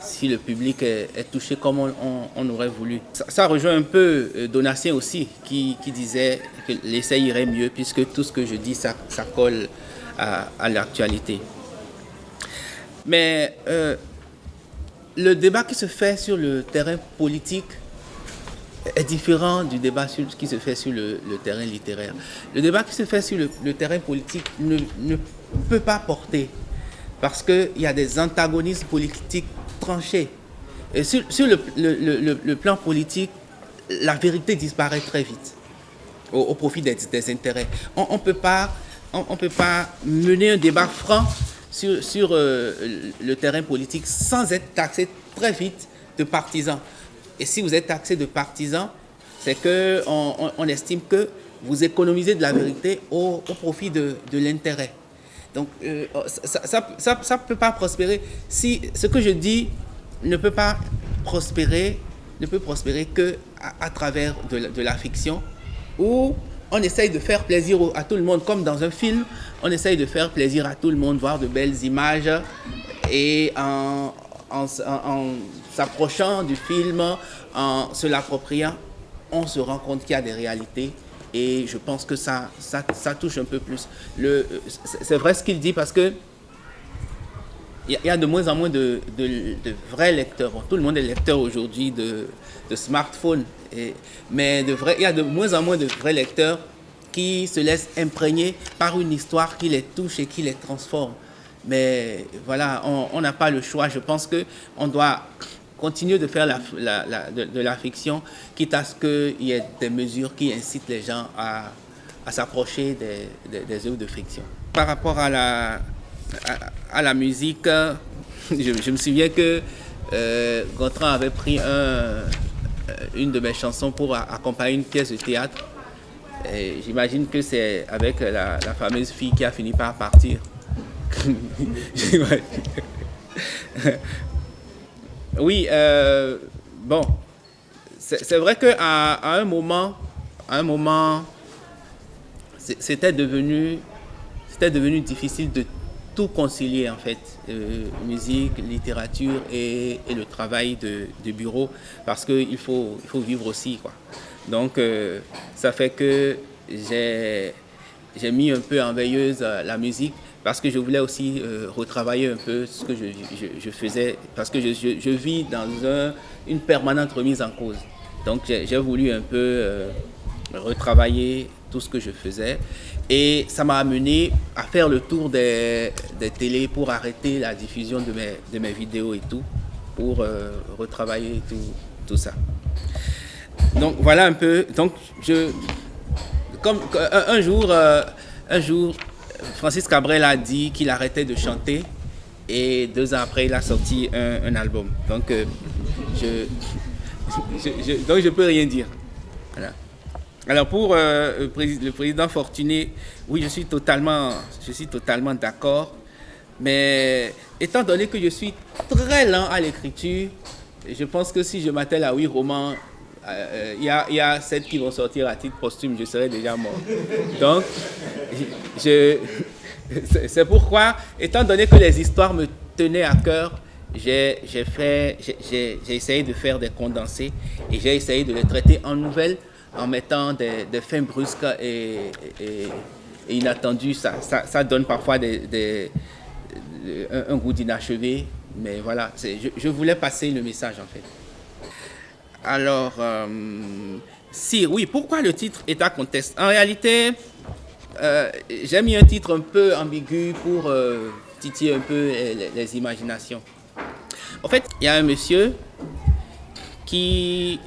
si le public est touché comme on aurait voulu. Ça rejoint un peu Donatien aussi, qui disait que l'essai irait mieux, puisque tout ce que je dis, ça colle à l'actualité. Mais le débat qui se fait sur le terrain politique est différent du débat qui se fait sur le terrain littéraire. Le débat qui se fait sur le terrain politique ne peut pas porter, parce qu'il y a des antagonismes politiques tranchés. Et sur le plan politique, la vérité disparaît très vite au profit des intérêts. On peut pas mener un débat franc sur le terrain politique sans être taxé très vite de partisans. Et si vous êtes taxé de partisans, c'est qu'on estime que vous économisez de la vérité au profit de l'intérêt. Donc, ça ne peut pas prospérer. Si ce que je dis ne peut pas prospérer, ne peut prospérer qu'à travers de la fiction, où on essaye de faire plaisir à tout le monde, comme dans un film, on essaye de faire plaisir à tout le monde, voir de belles images, et en s'approchant du film, en se l'appropriant, on se rend compte qu'il y a des réalités. Et je pense que ça touche un peu plus. C'est vrai ce qu'il dit, parce que il y a de moins en moins de vrais lecteurs. Bon, tout le monde est lecteur aujourd'hui de smartphones, mais il y a de moins en moins de vrais lecteurs qui se laissent imprégner par une histoire qui les touche et qui les transforme. Mais voilà, on n'a pas le choix. Je pense qu'on doit continuer de faire de la fiction, quitte à ce qu'il y ait des mesures qui incitent les gens à s'approcher des œuvres de fiction. Par rapport à la musique, je me souviens que Gontran avait pris une de mes chansons pour accompagner une pièce de théâtre. J'imagine que c'est avec la fameuse fille qui a fini par partir. Oui, bon, c'est vrai qu'à un moment, c'était devenu difficile de tout concilier, en fait, musique, littérature et le travail de bureau, parce qu'il faut vivre aussi, quoi. Donc, ça fait que j'ai mis un peu en veilleuse la musique, parce que je voulais aussi retravailler un peu ce que je faisais, parce que je vis dans une permanente remise en cause. Donc j'ai voulu un peu retravailler tout ce que je faisais, et ça m'a amené à faire le tour des télés pour arrêter la diffusion de mes vidéos et tout, pour retravailler tout ça. Donc voilà un peu. Donc comme un jour, Francis Cabrel a dit qu'il arrêtait de chanter, et 2 ans après, il a sorti un album. Donc, donc je peux rien dire. Voilà. Alors pour le président Fortuné, oui, je suis totalement d'accord. Mais étant donné que je suis très lent à l'écriture, je pense que si je m'attelle à 8 romans, il y a 7 qui vont sortir à titre posthume, je serai déjà mort. Donc, c'est pourquoi, étant donné que les histoires me tenaient à cœur, j'ai essayé de faire des condensés, et j'ai essayé de les traiter en nouvelles en mettant des fins brusques et inattendues. Ça donne parfois un goût d'inachevé, mais voilà, je voulais passer le message, en fait. Alors, oui, pourquoi le titre État conteste? En réalité, j'ai mis un titre un peu ambigu pour titiller un peu les imaginations. En fait, il y a un monsieur qui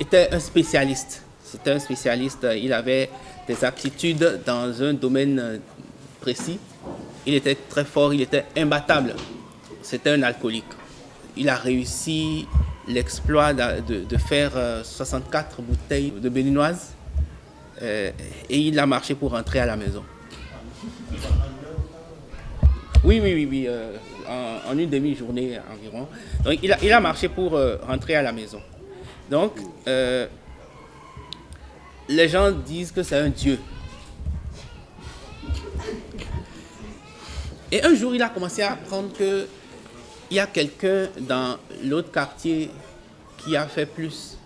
était un spécialiste. C'était un spécialiste, il avait des aptitudes dans un domaine précis. Il était très fort, il était imbattable. C'était un alcoolique. Il a réussi l'exploit de faire 64 bouteilles de béninoise, et il a marché pour rentrer à la maison. Oui, en une demi-journée environ. Donc il a marché pour rentrer à la maison. Donc les gens disent que c'est un dieu. Et un jour, il a commencé à apprendre que il y a quelqu'un dans l'autre quartier qui a fait plus.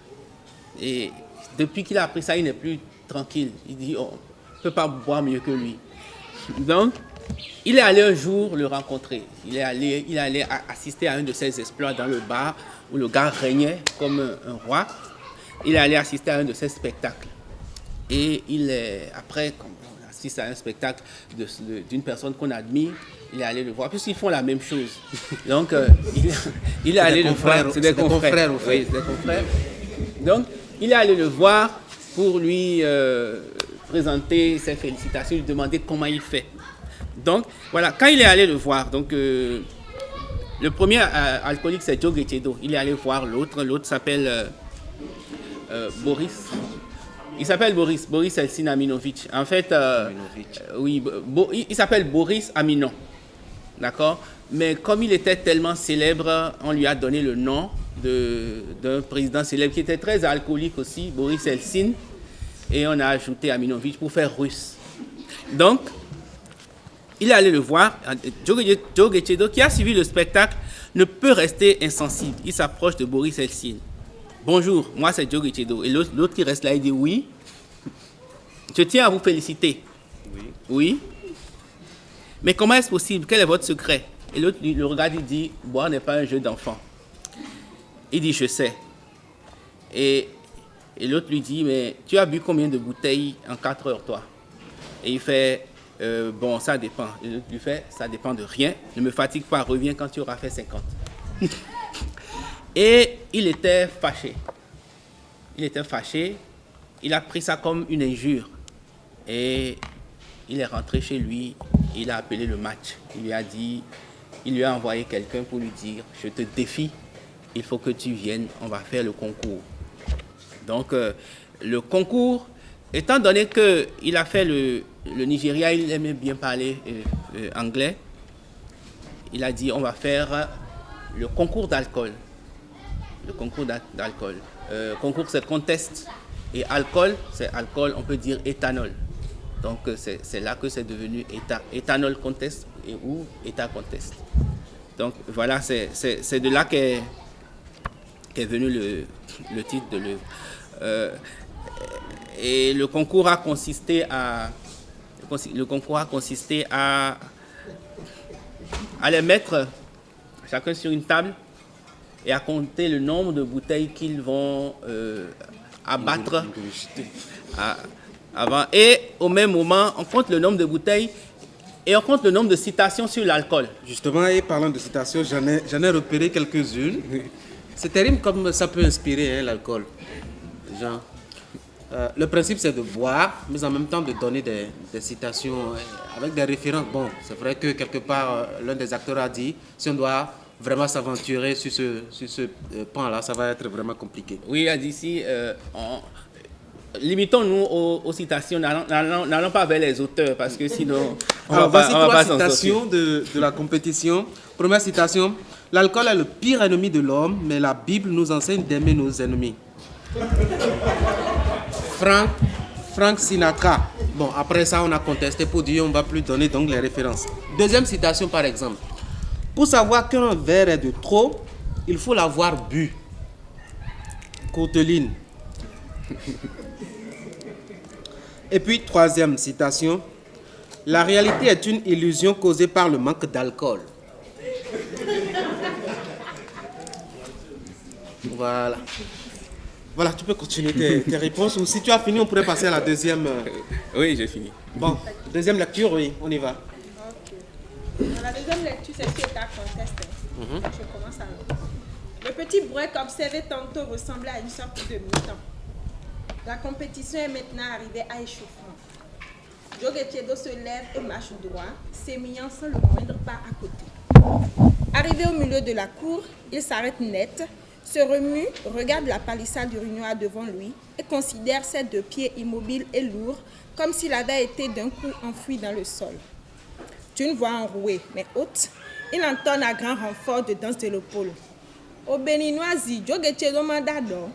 Et depuis qu'il a appris ça, il n'est plus tranquille. Il dit, oh, on ne peut pas boire mieux que lui. Donc, il est allé un jour le rencontrer. Il est allé assister à un de ses exploits dans le bar où le gars régnait comme un roi. Il est allé assister à un de ses spectacles. Et après, quand on assiste à un spectacle d'une personne qu'on admire, il est allé le voir, puisqu'ils font la même chose. Donc, il est allé le voir. C'est des confrères. Oui, c'est des confrères. Donc, il est allé le voir pour lui présenter ses félicitations, lui demander comment il fait. Donc, voilà, quand il est allé le voir, donc, le premier alcoolique, c'est Joe Getchedo. Il est allé voir l'autre. L'autre s'appelle Boris. Il s'appelle Boris Elsin Aminovitch. En fait, oui, il s'appelle Boris Aminon. D'accord? Mais comme il était tellement célèbre, on lui a donné le nom d'un président célèbre qui était très alcoolique aussi, Boris Elsin. Et on a ajouté Aminovitch pour faire russe. Donc, il est allé le voir. Joe Getchedo, qui a suivi le spectacle, ne peut rester insensible. Il s'approche de Boris Elsin. Bonjour, moi c'est Joe Getchedo. Et l'autre qui reste là, il dit oui. Je tiens à vous féliciter. Oui. Mais comment est-ce possible? Quel est votre secret? Et l'autre le regarde, il dit, boire n'est pas un jeu d'enfant. Il dit, je sais. Et l'autre lui dit, mais tu as bu combien de bouteilles en 4 heures, toi? Et il fait, bon, ça dépend. Et l'autre lui fait, ça dépend de rien. Ne me fatigue pas, reviens quand tu auras fait 50. Et il était fâché. Il a pris ça comme une injure. Et il est rentré chez lui. Il a appelé le match. Il lui a envoyé quelqu'un pour lui dire, je te défie, il faut que tu viennes, on va faire le concours. Donc, le concours, étant donné qu'il a fait le Nigeria, il aimait bien parler anglais. Il a dit, on va faire le concours d'alcool. Le concours d'alcool. Concours, c'est contest. Et alcool, c'est alcool, on peut dire éthanol. Donc, c'est là que c'est devenu éthanol contest ou état contest. Donc, voilà, c'est de là qu'est venu le titre de l'œuvre. Et le concours a consisté à les mettre chacun sur une table et à compter le nombre de bouteilles qu'ils vont abattre avant. Et au même moment, on compte le nombre de bouteilles et on compte le nombre de citations sur l'alcool. Justement, et parlant de citations, j'en ai repéré quelques-unes. C'est terrible comme ça peut inspirer, hein, l'alcool. Genre, le principe, c'est de boire, mais en même temps de donner des citations avec des références. Bon, c'est vrai que quelque part, l'un des acteurs a dit, si on doit vraiment s'aventurer sur ce pan-là, ça va être vraiment compliqué. Oui, il a dit ici, limitons-nous aux citations, n'allons pas vers les auteurs, parce que sinon, voici 3 citations de la compétition. Première citation, l'alcool est le pire ennemi de l'homme, mais la Bible nous enseigne d'aimer nos ennemis. Frank Sinatra. Bon, après ça, on a contesté pour dire on ne va plus donner donc les références. Deuxième citation, par exemple. Pour savoir qu'un verre est de trop, il faut l'avoir bu. Courteline. Et puis, troisième citation. La réalité est une illusion causée par le manque d'alcool. Voilà. Voilà, tu peux continuer tes réponses. Ou si tu as fini, on pourrait passer à la deuxième. Oui, j'ai fini. Bon, deuxième lecture, oui, on y va. Dans la deuxième lecture, c'est sur ta conteste. Je commence alors. Le petit brouet qu'observait tantôt ressemblait à une sorte de mi-temps. La compétition est maintenant arrivée à échauffement. Joe Getchedo se lève et marche droit, s'émillant sans le moindre pas à côté. Arrivé au milieu de la cour, il s'arrête net, se remue, regarde la palissade urinoir devant lui et considère ses 2 pieds immobiles et lourds comme s'il avait été d'un coup enfoui dans le sol. D'une voix enrouée mais haute, il entonne à grand renfort de danse de l'épaule. Au béninois, Joe Getchedo mandado.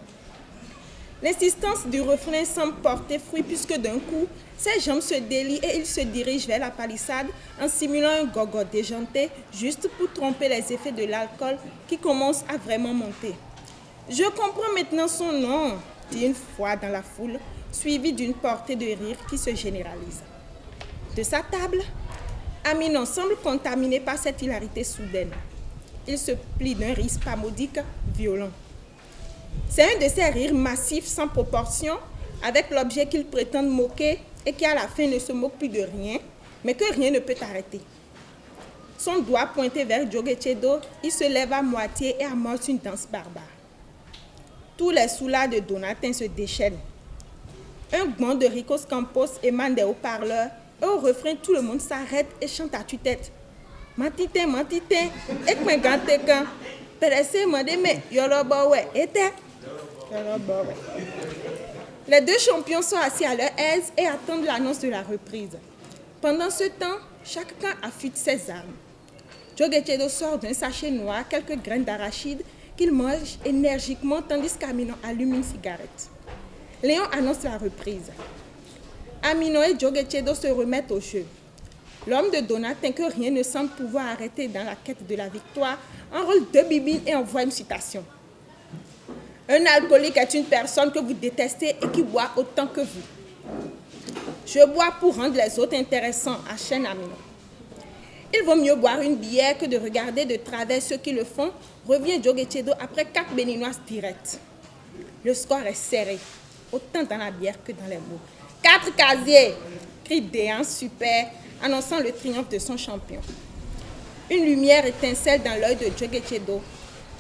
L'insistance du refrain semble porter fruit puisque d'un coup, ses jambes se délient et il se dirige vers la palissade en simulant un gogo déjanté juste pour tromper les effets de l'alcool qui commence à vraiment monter. Je comprends maintenant son nom, dit une fois dans la foule, suivi d'une portée de rire qui se généralise. De sa table, Aminon semble contaminé par cette hilarité soudaine. Il se plie d'un rire spasmodique violent. C'est un de ces rires massifs sans proportion, avec l'objet qu'il prétend moquer et qui à la fin ne se moque plus de rien, mais que rien ne peut arrêter. Son doigt pointé vers Djogechedo, il se lève à moitié et amorce une danse barbare. Tous les soulards de Donatin se déchaînent. Un gond de Ricos Campos émane des haut-parleurs et au refrain, tout le monde s'arrête et chante à tue-tête. Matite, matite, ekmengantekan, perese mandeme, yorobawe, ete. Yorobawe. Les deux champions sont assis à leur aise et attendent l'annonce de la reprise. Pendant ce temps, chacun affûte ses armes. Djogechedo sort d'un sachet noir quelques graines d'arachide qu'il mange énergiquement tandis qu'Aminon allume une cigarette. Léon annonce la reprise. Aminon et Djogechedo se remettent au jeu. L'homme de Donatin que rien ne semble pouvoir arrêter dans la quête de la victoire enrôle deux bibines et envoie une citation. Un alcoolique est une personne que vous détestez et qui boit autant que vous. Je bois pour rendre les autres intéressants, enchaîne Aminon. Il vaut mieux boire une bière que de regarder de travers ceux qui le font, revient Djogechedo après 4 béninoises directes. Le score est serré, autant dans la bière que dans les mots. 4 casiers, crie Déan super, annonçant le triomphe de son champion. Une lumière étincelle dans l'œil de Djogechedo.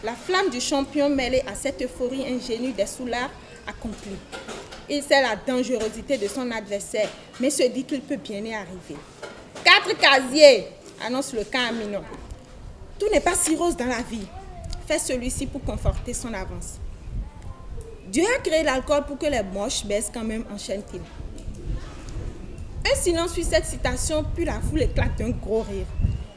La flamme du champion mêlée à cette euphorie ingénue des soulards accomplie. Il sait la dangerosité de son adversaire, mais se dit qu'il peut bien y arriver. 4 casiers, annonce le camp Aminon. Tout n'est pas si rose dans la vie, fait celui-ci pour conforter son avance. Dieu a créé l'alcool pour que les moches baissent quand même, enchaîne-t-il. Un silence suit cette citation, puis la foule éclate d'un gros rire.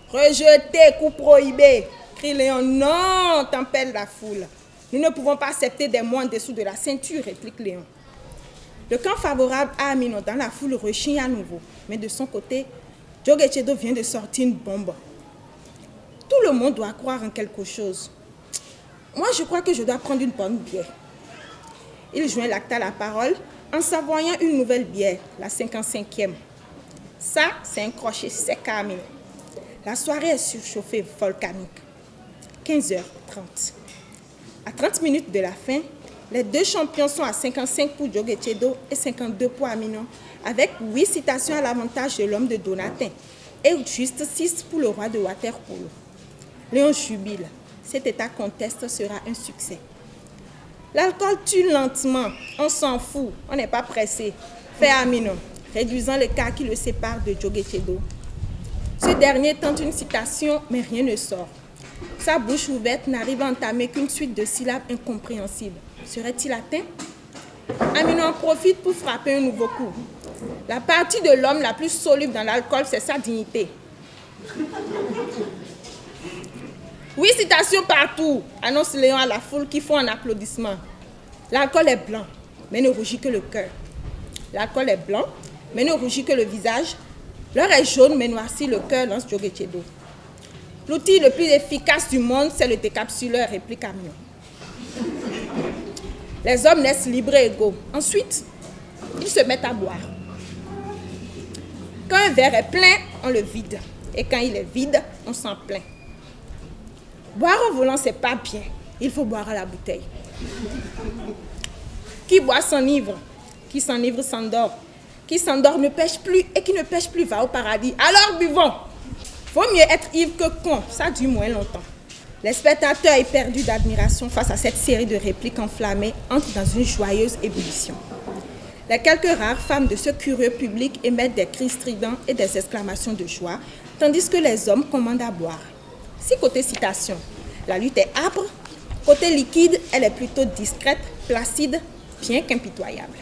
Rejeté, coup prohibé, crie Léon. Non, tempête la foule. Nous ne pouvons pas accepter des mots en dessous de la ceinture, réplique Léon. Le camp favorable à Aminon dans la foule rechigne à nouveau, mais de son côté, Djogechedo vient de sortir une bombe. Tout le monde doit croire en quelque chose. Moi, je crois que je dois prendre une bonne bière. Il joint l'acte à la parole en s'avoyant une nouvelle bière, la 55e. Ça, c'est un crochet sec à Aminon. La soirée est surchauffée volcanique. 15h30. À 30 minutes de la fin, les deux champions sont à 55 pour Djogechedo et 52 pour Aminon, avec 8 citations à l'avantage de l'homme de Donatin et juste 6 pour le roi de waterpolo. Léon jubile. Cet état conteste sera un succès. L'alcool tue lentement, on s'en fout, on n'est pas pressé, fait Aminon, réduisant l'écart qui le sépare de Djogechedo. Ce dernier tente une citation, mais rien ne sort. Sa bouche ouverte n'arrive à entamer qu'une suite de syllabes incompréhensibles. Serait-il atteint? Aminon en profite pour frapper un nouveau coup. La partie de l'homme la plus soluble dans l'alcool, c'est sa dignité. 8 citations partout, annonce Léon à la foule qui font un applaudissement. L'alcool est blanc, mais ne rougit que le cœur. L'alcool est blanc, mais ne rougit que le visage. L'or est jaune, mais noircit le cœur, lance Djogechedo. L'outil le plus efficace du monde, c'est le décapsuleur, réplique Aminon. Les hommes naissent libres et égaux. Ensuite, ils se mettent à boire. Quand un verre est plein, on le vide. Et quand il est vide, on s'en plaint. Boire au volant, c'est pas bien. Il faut boire à la bouteille. Qui boit s'enivre. Qui s'enivre s'endort. Qui s'endort ne pêche plus et qui ne pêche plus va au paradis. Alors buvons. Vaut mieux être ivre que con. Ça dure moins longtemps. Les spectateurs éperdus d'admiration face à cette série de répliques enflammées entrent dans une joyeuse ébullition. Les quelques rares femmes de ce curieux public émettent des cris stridents et des exclamations de joie, tandis que les hommes commandent à boire. Si côté citation, la lutte est âpre, côté liquide, elle est plutôt discrète, placide, bien qu'impitoyable.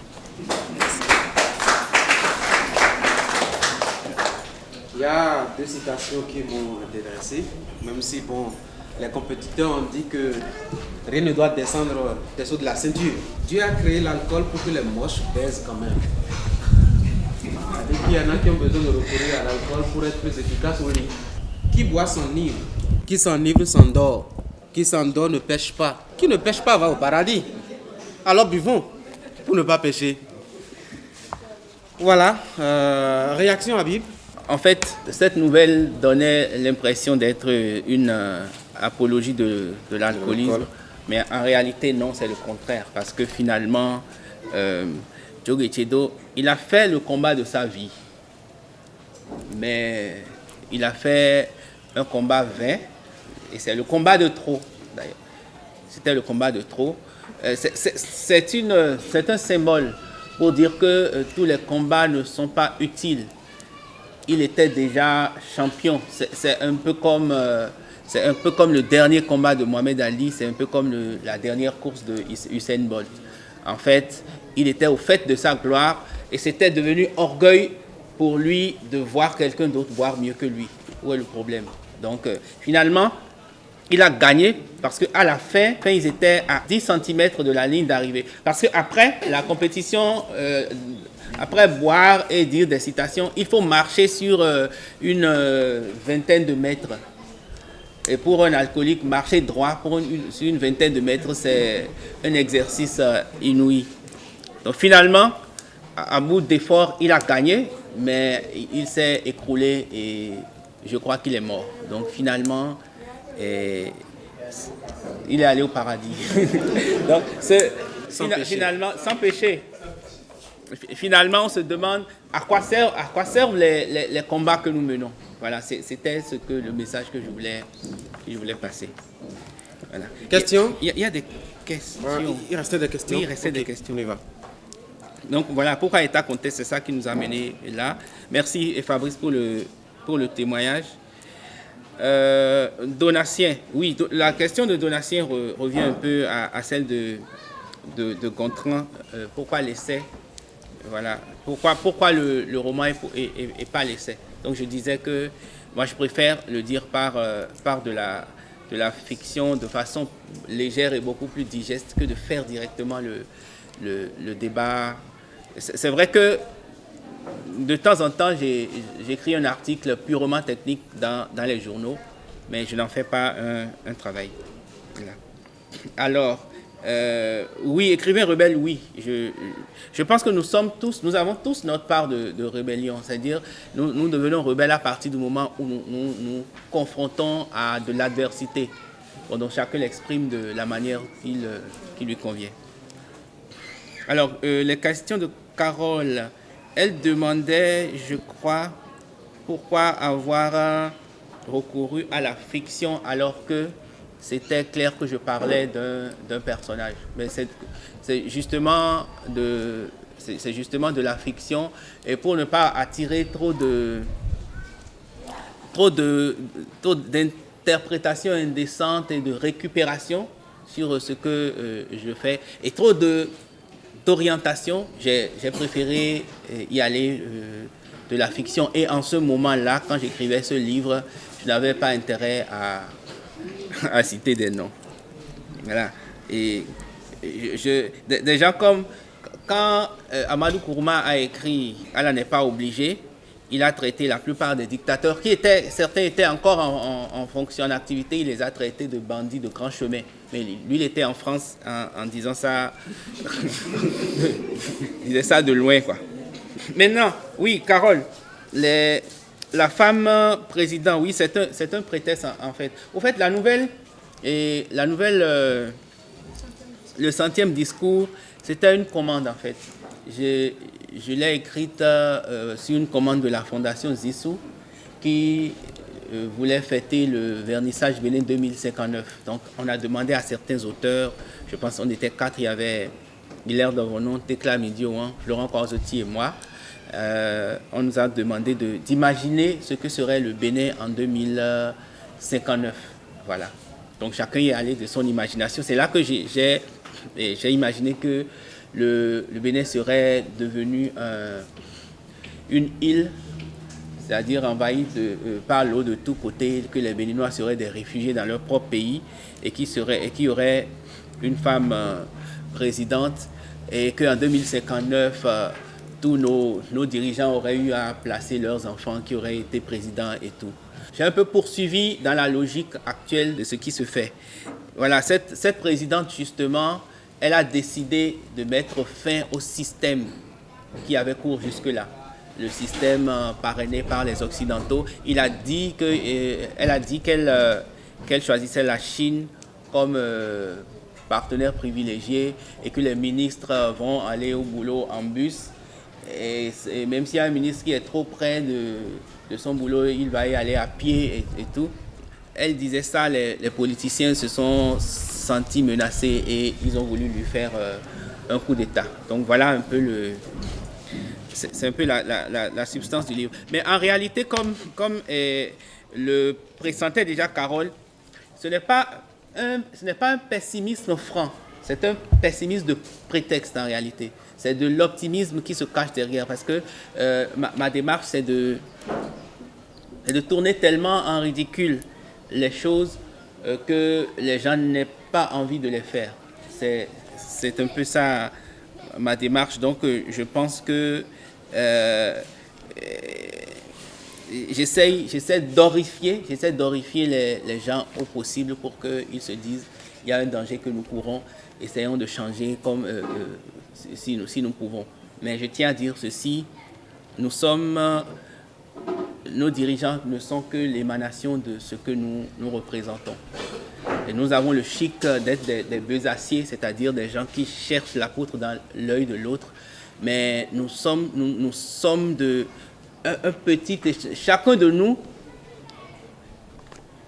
Il y a 2 citations qui m'ont intéressé, même si, bon, les compétiteurs ont dit que rien ne doit descendre dessous de la ceinture. Dieu a créé l'alcool pour que les moches baisent quand même. Il y en a qui ont besoin de recourir à l'alcool pour être plus efficace au lit. Qui boit s'enivre. Qui s'enivre s'endort. Qui s'endort ne pêche pas. Qui ne pêche pas va au paradis. Alors buvons pour ne pas pécher. Voilà. Réaction, Habib? En fait, cette nouvelle donnait l'impression d'être une apologie de l'alcoolisme. Mais en réalité, non, c'est le contraire. Parce que finalement, Joe Guaicedo, il a fait le combat de sa vie. Mais il a fait un combat vain. Et c'est le combat de trop, d'ailleurs. C'était le combat de trop. C'est un symbole pour dire que tous les combats ne sont pas utiles. Il était déjà champion. C'est un peu comme le dernier combat de Mohamed Ali, c'est un peu comme la dernière course de Usain Bolt. En fait, il était au fait de sa gloire et c'était devenu orgueil pour lui de voir quelqu'un d'autre boire mieux que lui. Où est le problème? Donc, finalement, il a gagné parce qu'à la fin, quand ils étaient à 10 cm de la ligne d'arrivée, parce qu'après la compétition, après boire et dire des citations, il faut marcher sur une vingtaine de mètres. Et pour un alcoolique, marcher droit sur une vingtaine de mètres, c'est un exercice inouï. Donc finalement, à bout d'effort, il a gagné, mais il s'est écroulé et je crois qu'il est mort. Donc finalement, il est allé au paradis. Donc finalement, sans péché. Finalement, on se demande à quoi servent les combats que nous menons. Voilà, c'était le message que je voulais passer. Voilà. Question? Il y a des questions. Il restait des questions? Oui, il restait des questions. On y va. Donc voilà, pourquoi État Contest, c'est ça qui nous a menés là. Merci et Fabrice pour le témoignage. Donatien, oui, la question de Donatien revient un peu à celle de Gontran. Pourquoi l'essai? Voilà. Pourquoi le roman est pas l'essai? Donc je disais que moi je préfère le dire par de la fiction de façon légère et beaucoup plus digeste que de faire directement le débat. C'est vrai que de temps en temps j'écris un article purement technique dans les journaux, mais je n'en fais pas un travail. Voilà. Alors, oui, écrivain rebelle, oui. Je pense que nous avons tous notre part de rébellion. C'est-à-dire, nous devenons rebelles à partir du moment où nous confrontons à de l'adversité. Bon, donc chacun l'exprime de la manière qui lui convient. Alors, les questions de Carole, elle demandait, je crois, pourquoi avoir recouru à la fiction alors que c'était clair que je parlais d'un personnage. Mais c'est justement de la fiction, et pour ne pas attirer trop d'interprétations indécentes et de récupération sur ce que je fais, et trop d'orientation, j'ai préféré y aller de la fiction. Et en ce moment-là, quand j'écrivais ce livre, je n'avais pas intérêt à citer des noms. Voilà. Et des gens comme quand Amadou Kourouma a écrit « Allah n'est pas obligé », il a traité la plupart des dictateurs certains étaient encore en fonction, en activité, il les a traités de bandits de grand chemin. Mais lui, il était en France en disant ça, il disait ça de loin, quoi. Maintenant, oui, Carole, la femme président, oui, c'est un prétexte en fait. Au fait, la nouvelle, le 100e discours, c'était une commande en fait. Je l'ai écrite sur une commande de la Fondation Zissou qui voulait fêter le vernissage Bénin 2059. Donc, on a demandé à certains auteurs, je pense qu'on était 4, il y avait Hilaire Dovronon, Tekla Midioan, Florent Corzotti et moi. On nous a demandé d'imaginer ce que serait le Bénin en 2059. Voilà. Donc, chacun y est allé de son imagination. C'est là que j'ai imaginé que le Bénin serait devenu une île c'est-à-dire envahis par l'eau de tous côtés, que les Béninois seraient des réfugiés dans leur propre pays et qu'il y aurait une femme présidente et qu'en 2059, tous nos dirigeants auraient eu à placer leurs enfants qui auraient été présidents et tout. J'ai un peu poursuivi dans la logique actuelle de ce qui se fait. Voilà, cette présidente, justement, elle a décidé de mettre fin au système qui avait cours jusque-là. Le système parrainé par les Occidentaux. Elle a dit qu'elle choisissait la Chine comme partenaire privilégié et que les ministres vont aller au boulot en bus. Et même s'il y a un ministre qui est trop près de son boulot, il va y aller à pied et tout. Elle disait ça, les politiciens se sont sentis menacés et ils ont voulu lui faire un coup d'État. Donc voilà un peu c'est un peu la substance du livre. Mais en réalité, comme le pressentait déjà Carole, ce n'est pas un pessimisme franc, c'est un pessimisme de prétexte en réalité. C'est de l'optimisme qui se cache derrière, parce que ma démarche, c'est de tourner tellement en ridicule les choses que les gens n'aient pas envie de les faire. C'est un peu ça ma démarche. Donc je pense que j'essaie d'horrifier les gens au possible pour qu'ils se disent il y a un danger que nous courons, essayons de changer comme si nous pouvons. Mais je tiens à dire ceci, nos dirigeants ne sont que l'émanation de ce que nous représentons. Et nous avons le chic d'être des besaciers, c'est-à-dire des gens qui cherchent la poutre dans l'œil de l'autre. Mais nous sommes un petit... Chacun de nous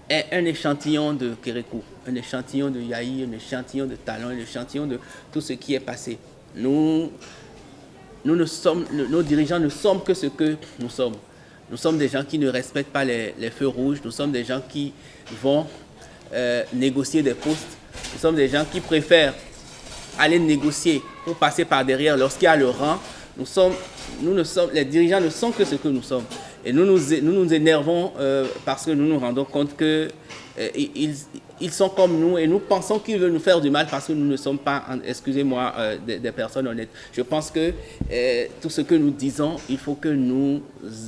est un échantillon de Kérékou, un échantillon de Yahi, un échantillon de Talon, un échantillon de tout ce qui est passé. Nos dirigeants ne sommes que ce que nous sommes. Nous sommes des gens qui ne respectent pas les feux rouges. Nous sommes des gens qui vont négocier des postes. Nous sommes des gens qui préfèrent aller négocier pour passer par derrière lorsqu'il y a le rang. Les dirigeants ne sont que ce que nous sommes. Et nous nous énervons parce que nous nous rendons compte que ils sont comme nous et nous pensons qu'ils veulent nous faire du mal parce que nous ne sommes pas, excusez-moi, des personnes honnêtes. Je pense que tout ce que nous disons, il faut que nous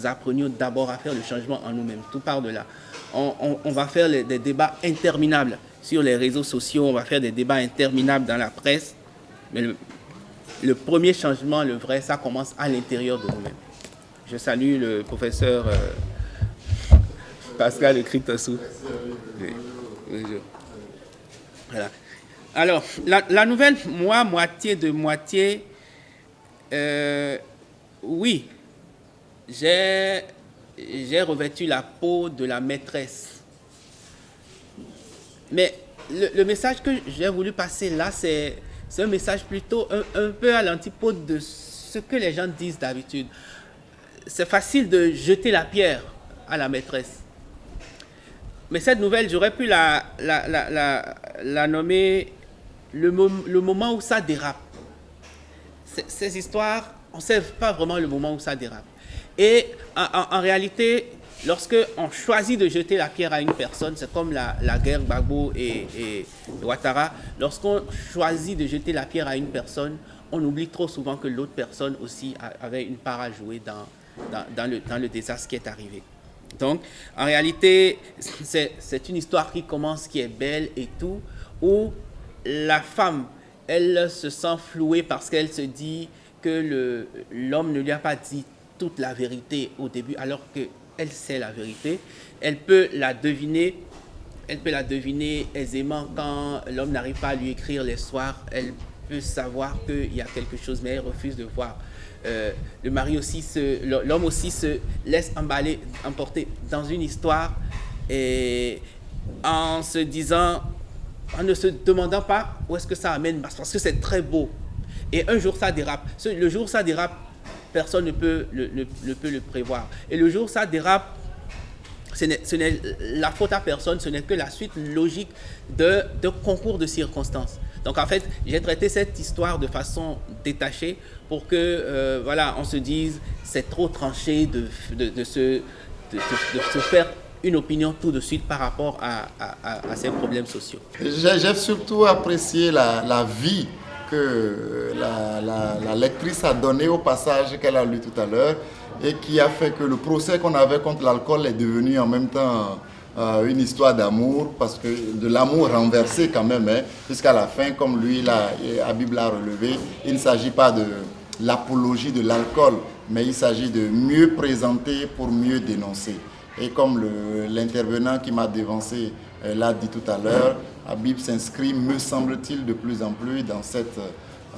apprenions d'abord à faire le changement en nous-mêmes. Tout part de là. On va faire des débats interminables sur les réseaux sociaux, on va faire des débats interminables dans la presse, mais le premier changement, le vrai, ça commence à l'intérieur de nous-mêmes. Je salue le professeur Pascal Kritossou. Voilà. Alors, la nouvelle, moi, moitié de moitié, oui, j'ai revêtu la peau de la maîtresse. Mais le message que j'ai voulu passer là, c'est un message plutôt un peu à l'antipode de ce que les gens disent d'habitude. C'est facile de jeter la pierre à la maîtresse. Mais cette nouvelle, j'aurais pu la nommer le moment où ça dérape. Ces histoires, on ne sait pas vraiment le moment où ça dérape. Et en réalité, lorsque on choisit de jeter la pierre à une personne, c'est comme la guerre Gbagbo et Ouattara, lorsqu'on choisit de jeter la pierre à une personne, on oublie trop souvent que l'autre personne aussi avait une part à jouer dans le désastre qui est arrivé. Donc, en réalité, c'est une histoire qui commence, qui est belle et tout, où la femme, elle se sent flouée parce qu'elle se dit que l'homme ne lui a pas dit toute la vérité au début, alors qu'elle sait la vérité. Elle peut la deviner aisément quand l'homme n'arrive pas à lui écrire les soirs. Elle peut savoir qu'il y a quelque chose, mais elle refuse de voir. Le mari aussi, l'homme aussi se laisse emporter dans une histoire et en se disant, en ne se demandant pas où est-ce que ça amène, parce que c'est très beau. Et un jour ça dérape. Le jour où ça dérape, personne ne peut le prévoir. Et le jour où ça dérape, ce n'est la faute à personne, ce n'est que la suite logique de concours de circonstances. Donc en fait, j'ai traité cette histoire de façon détachée pour que, voilà, on se dise, c'est trop tranché de se faire une opinion tout de suite par rapport à ces problèmes sociaux. J'ai surtout apprécié la vie que la lectrice a donnée au passage qu'elle a lu tout à l'heure et qui a fait que le procès qu'on avait contre l'alcool est devenu en même temps une histoire d'amour, parce que de l'amour renversé quand même, hein, puisqu'à la fin, comme lui, Habib l'a relevé, il ne s'agit pas de l'apologie de l'alcool, mais il s'agit de mieux présenter pour mieux dénoncer. Et comme l'intervenant qui m'a dévancé l'a dit tout à l'heure, Habib s'inscrit, me semble-t-il, de plus en plus dans cette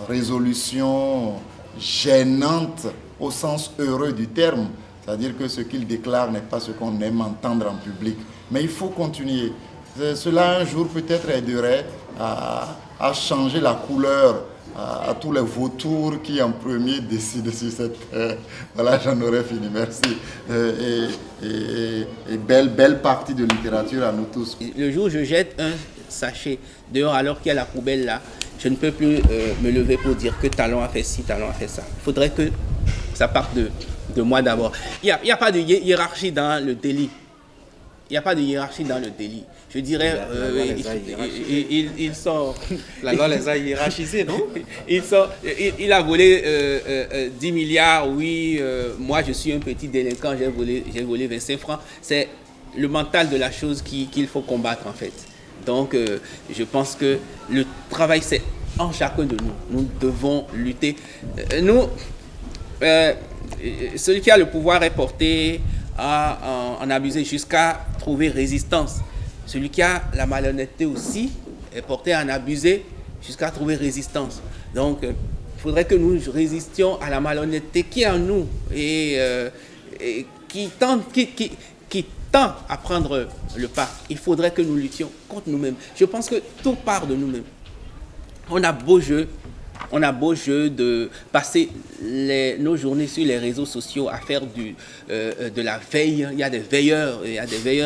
résolution gênante au sens heureux du terme. C'est-à-dire que ce qu'il déclare n'est pas ce qu'on aime entendre en public. Mais il faut continuer. Cela un jour peut-être aiderait à changer la couleur à tous les vautours qui en premier décident sur cette terre. Voilà, j'en aurais fini, merci. Et belle partie de littérature à nous tous. Le jour où je jette un sachet dehors alors qu'il y a la poubelle là, je ne peux plus me lever pour dire que Talon a fait ci, Talon a fait ça. Il faudrait que ça parte de moi d'abord. Il n'y a pas de hiérarchie dans le délit. Il n'y a pas de hiérarchie dans le délit. Je dirais, il sort... La loi les a hiérarchisés, non? Il a volé 10 milliards, oui, moi je suis un petit délinquant, j'ai volé 25 francs. C'est le mental de la chose qu'il faut combattre en fait. Donc je pense que le travail c'est en chacun de nous. Nous devons lutter. Celui qui a le pouvoir est porté à en abuser jusqu'à trouver résistance. Celui qui a la malhonnêteté aussi est porté à en abuser jusqu'à trouver résistance. Donc, il faudrait que nous résistions à la malhonnêteté qui est en nous et qui tend à prendre le pas. Il faudrait que nous luttions contre nous-mêmes. Je pense que tout part de nous-mêmes. On a beau jeu de passer nos journées sur les réseaux sociaux à faire de la veille. Il y a des veilleurs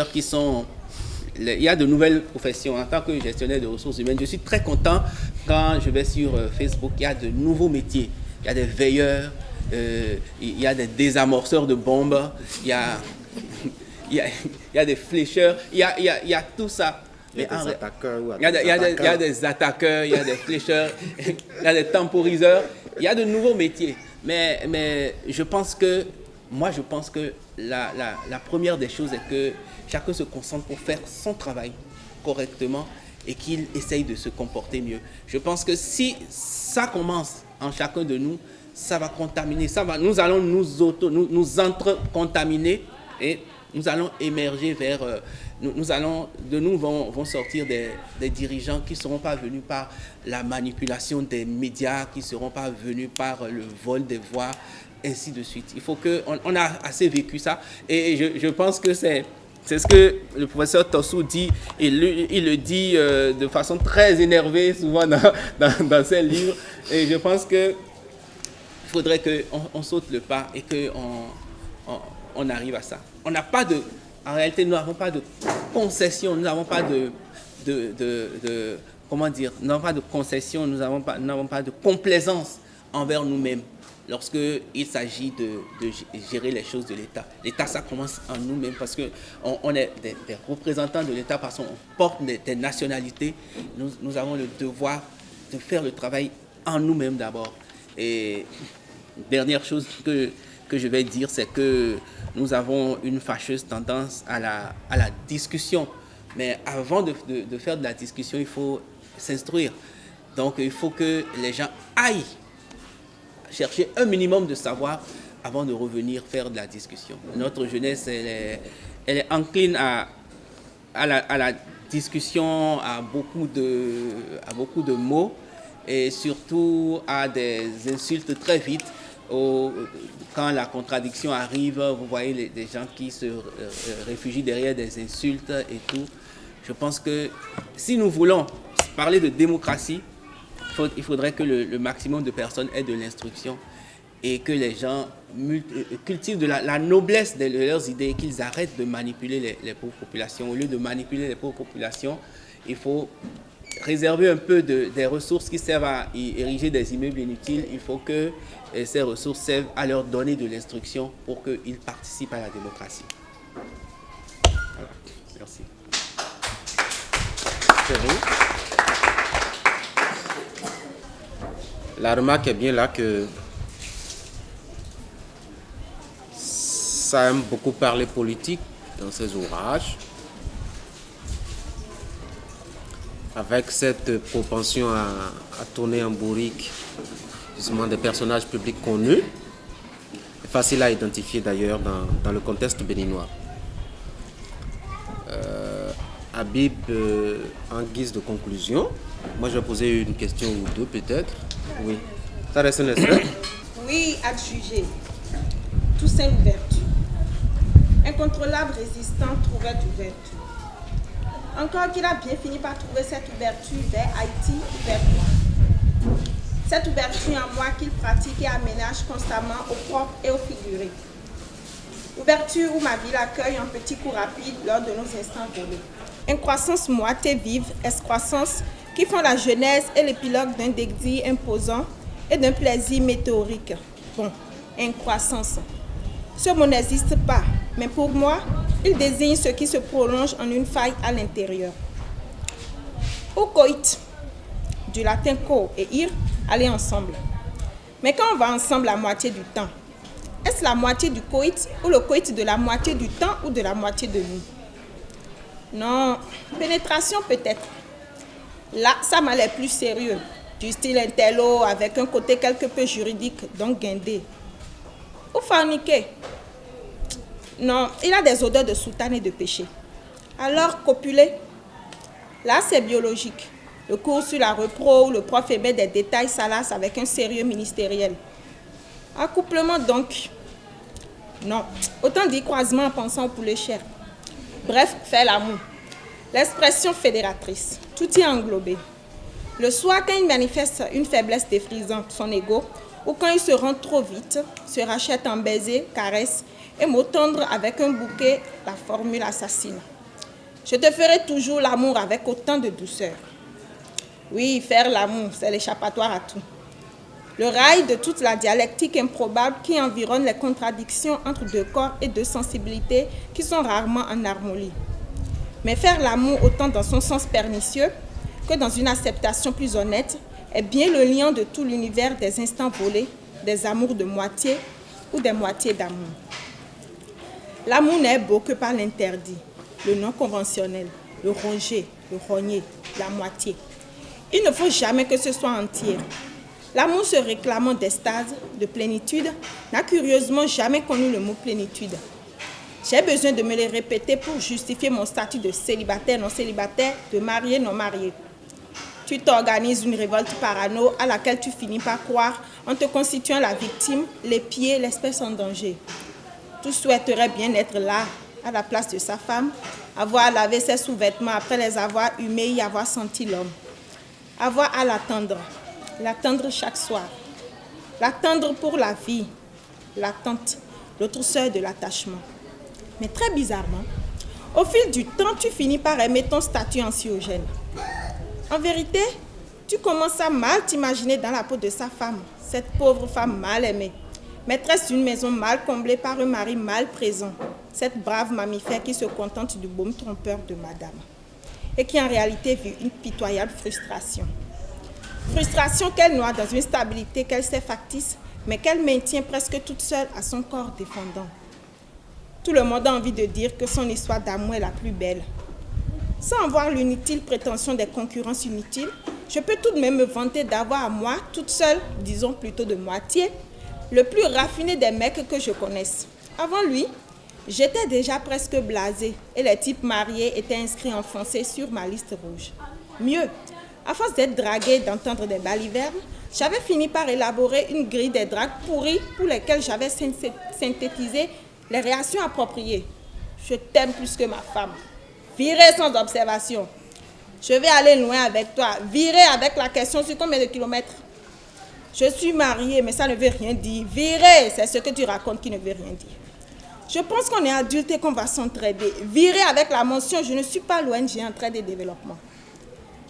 qui sont... Il y a de nouvelles professions. En tant que gestionnaire de ressources humaines, je suis très content quand je vais sur Facebook, il y a de nouveaux métiers. Il y a des veilleurs, il y a des désamorceurs de bombes, il y a des flécheurs, il y a tout ça. Il y a des attaqueurs, il y a des flécheurs, il y a des temporiseurs, il y a de nouveaux métiers. Mais je pense que la première des choses est que chacun se concentre pour faire son travail correctement et qu'il essaye de se comporter mieux. Je pense que si ça commence en chacun de nous, ça va contaminer, nous allons nous entre-contaminer et nous allons émerger vers... de nous vont sortir des dirigeants qui ne seront pas venus par la manipulation des médias, qui ne seront pas venus par le vol des voix, ainsi de suite. Il faut on a assez vécu ça et je pense que c'est ce que le professeur Tossou dit, il le dit de façon très énervée souvent dans ses livres et je pense qu'il faudrait qu'on saute le pas et qu'on arrive à ça. En réalité, nous n'avons pas de concession, nous n'avons pas nous n'avons pas de concession, nous n'avons pas de complaisance envers nous-mêmes lorsqu'il s'agit de gérer les choses de l'État. L'État, ça commence en nous-mêmes parce qu'on est des représentants de l'État, parce qu'on porte des nationalités. Nous avons le devoir de faire le travail en nous-mêmes d'abord. Et dernière chose que je vais dire, c'est que nous avons une fâcheuse tendance à la discussion. Mais avant de faire de la discussion, il faut s'instruire. Donc, il faut que les gens aillent chercher un minimum de savoir avant de revenir faire de la discussion. Notre jeunesse, elle est encline à la discussion, à beaucoup de mots et surtout à des insultes très vite. Quand la contradiction arrive, vous voyez des gens qui se réfugient derrière des insultes et tout. Je pense que si nous voulons parler de démocratie, il faudrait que le maximum de personnes aient de l'instruction et que les gens cultivent la noblesse de leurs idées, qu'ils arrêtent de manipuler les pauvres populations. Au lieu de manipuler les pauvres populations, il faut réserver un peu des ressources qui servent à ériger des immeubles inutiles. Il faut que ces ressources servent à leur donner de l'instruction pour qu'ils participent à la démocratie. Voilà. Merci. C'est vous. La remarque est bien là que ça aime beaucoup parler politique dans ses ouvrages, avec cette propension à tourner en bourrique justement des personnages publics connus, facile à identifier d'ailleurs dans le contexte béninois. Habib, en guise de conclusion, moi je vais poser une question ou deux peut-être. Oui, ça reste un extrait. Oui, adjugé. Toussaint Louverture. Incontrôlable résistant trouvait du vertu. Encore qu'il a bien fini par trouver cette ouverture vers Haïti ou vers moi. Cette ouverture en moi qu'il pratique et aménage constamment au propre et au figuré. Ouverture où ma vie l'accueille en petits coups rapides lors de nos instants volés. Incroissance moitié vive, excroissance qui font la genèse et l'épilogue d'un désir imposant et d'un plaisir météorique. Bon, incroissance. Ce mot n'existe pas, mais pour moi, il désigne ce qui se prolonge en une faille à l'intérieur. Au coït, du latin co et ir, aller ensemble. Mais quand on va ensemble la moitié du temps, est-ce la moitié du coït ou le coït de la moitié du temps ou de la moitié de nous? Non, pénétration peut-être. Là, ça m'a l'air plus sérieux, du style intello avec un côté quelque peu juridique, donc guindé. Ou forniquer. Non, il a des odeurs de soutane et de péché. Alors, copuler. Là, c'est biologique. Le cours sur la repro où le prof émet des détails salaces avec un sérieux ministériel. Accouplement donc. Non, autant dire croisement en pensant au poulet cher. Bref, faire l'amour. L'expression fédératrice. Tout y est englobé. Le soir, quand il manifeste une faiblesse défrisante, son ego, ou quand il se rend trop vite, se rachète en baiser, caresse et mot tendre avec un bouquet, la formule assassine. Je te ferai toujours l'amour avec autant de douceur. Oui, faire l'amour, c'est l'échappatoire à tout. Le rail de toute la dialectique improbable qui environne les contradictions entre deux corps et deux sensibilités qui sont rarement en harmonie. Mais faire l'amour autant dans son sens pernicieux que dans une acceptation plus honnête est bien le lien de tout l'univers des instants volés, des amours de moitié ou des moitiés d'amour. L'amour n'est beau que par l'interdit, le non conventionnel, le rongé, le rogné, la moitié. Il ne faut jamais que ce soit entier. L'amour se réclamant d'extase, de plénitude, n'a curieusement jamais connu le mot plénitude. J'ai besoin de me le répéter pour justifier mon statut de célibataire, non célibataire, de marié, non marié. Tu t'organises une révolte parano à laquelle tu finis par croire en te constituant la victime, les pieds, l'espèce en danger. Tu souhaiterais bien être là, à la place de sa femme, avoir lavé ses sous-vêtements après les avoir humés, y avoir senti l'homme. Avoir à l'attendre chaque soir. L'attendre pour la vie, l'attente, l'autre sœur de l'attachement. Mais très bizarrement, au fil du temps, tu finis par aimer ton statut anxiogène. En vérité, tu commences à mal t'imaginer dans la peau de sa femme, cette pauvre femme mal aimée, maîtresse d'une maison mal comblée par un mari mal présent, cette brave mammifère qui se contente du baume trompeur de madame et qui en réalité vit une pitoyable frustration. Frustration qu'elle noie dans une stabilité qu'elle sait factice, mais qu'elle maintient presque toute seule à son corps défendant. Tout le monde a envie de dire que son histoire d'amour est la plus belle. Sans avoir l'inutile prétention des concurrences inutiles, je peux tout de même me vanter d'avoir à moi, toute seule, disons plutôt de moitié, le plus raffiné des mecs que je connaisse. Avant lui, j'étais déjà presque blasée et les types mariés étaient inscrits en foncé sur ma liste rouge. Mieux, à force d'être draguée, d'entendre des balivernes, j'avais fini par élaborer une grille des dragues pourries pour lesquelles j'avais synthétisé les réactions appropriées. Je t'aime plus que ma femme. Virez sans observation. Je vais aller loin avec toi. Virez avec la question sur combien de kilomètres. Je suis mariée, mais ça ne veut rien dire. Virez, c'est ce que tu racontes qui ne veut rien dire. Je pense qu'on est adulte et qu'on va s'entraider. Virez avec la mention, je ne suis pas l'ONG en train de développement.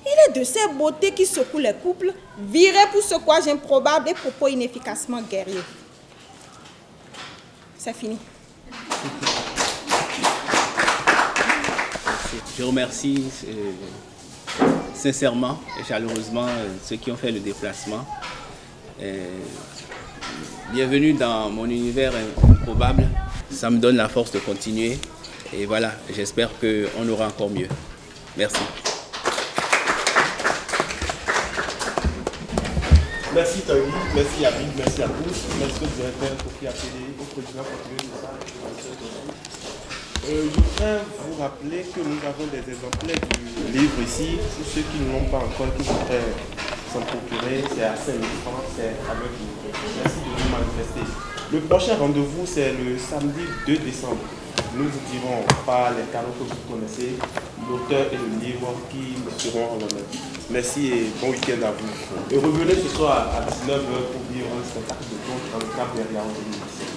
Il est de ces beautés qui secouent les couples, virés pour secouage improbable et propos inefficacement guerriers. C'est fini. Je remercie sincèrement et chaleureusement ceux qui ont fait le déplacement. Bienvenue dans mon univers improbable. Ça me donne la force de continuer. Et voilà, j'espère qu'on aura encore mieux. Merci. Merci Tanguy, merci Abid, merci à tous. Merci au directeur Kofi APD, au président portugais de ça. Je voudrais vous rappeler que nous avons des exemplaires du livre ici. Pour ceux qui ne l'ont pas encore, qui voudraient s'en procurer, c'est à 5 000 francs, c'est avec vous. Merci de vous manifester. Le prochain rendez-vous, c'est le samedi 2 décembre. Nous vous dirons par les canaux que vous connaissez, l'auteur et le livre qui seront en l'honneur. Merci et bon week-end à vous. Et revenez ce soir à 19h pour vivre un spectacle de conte dans le cadre des réalités.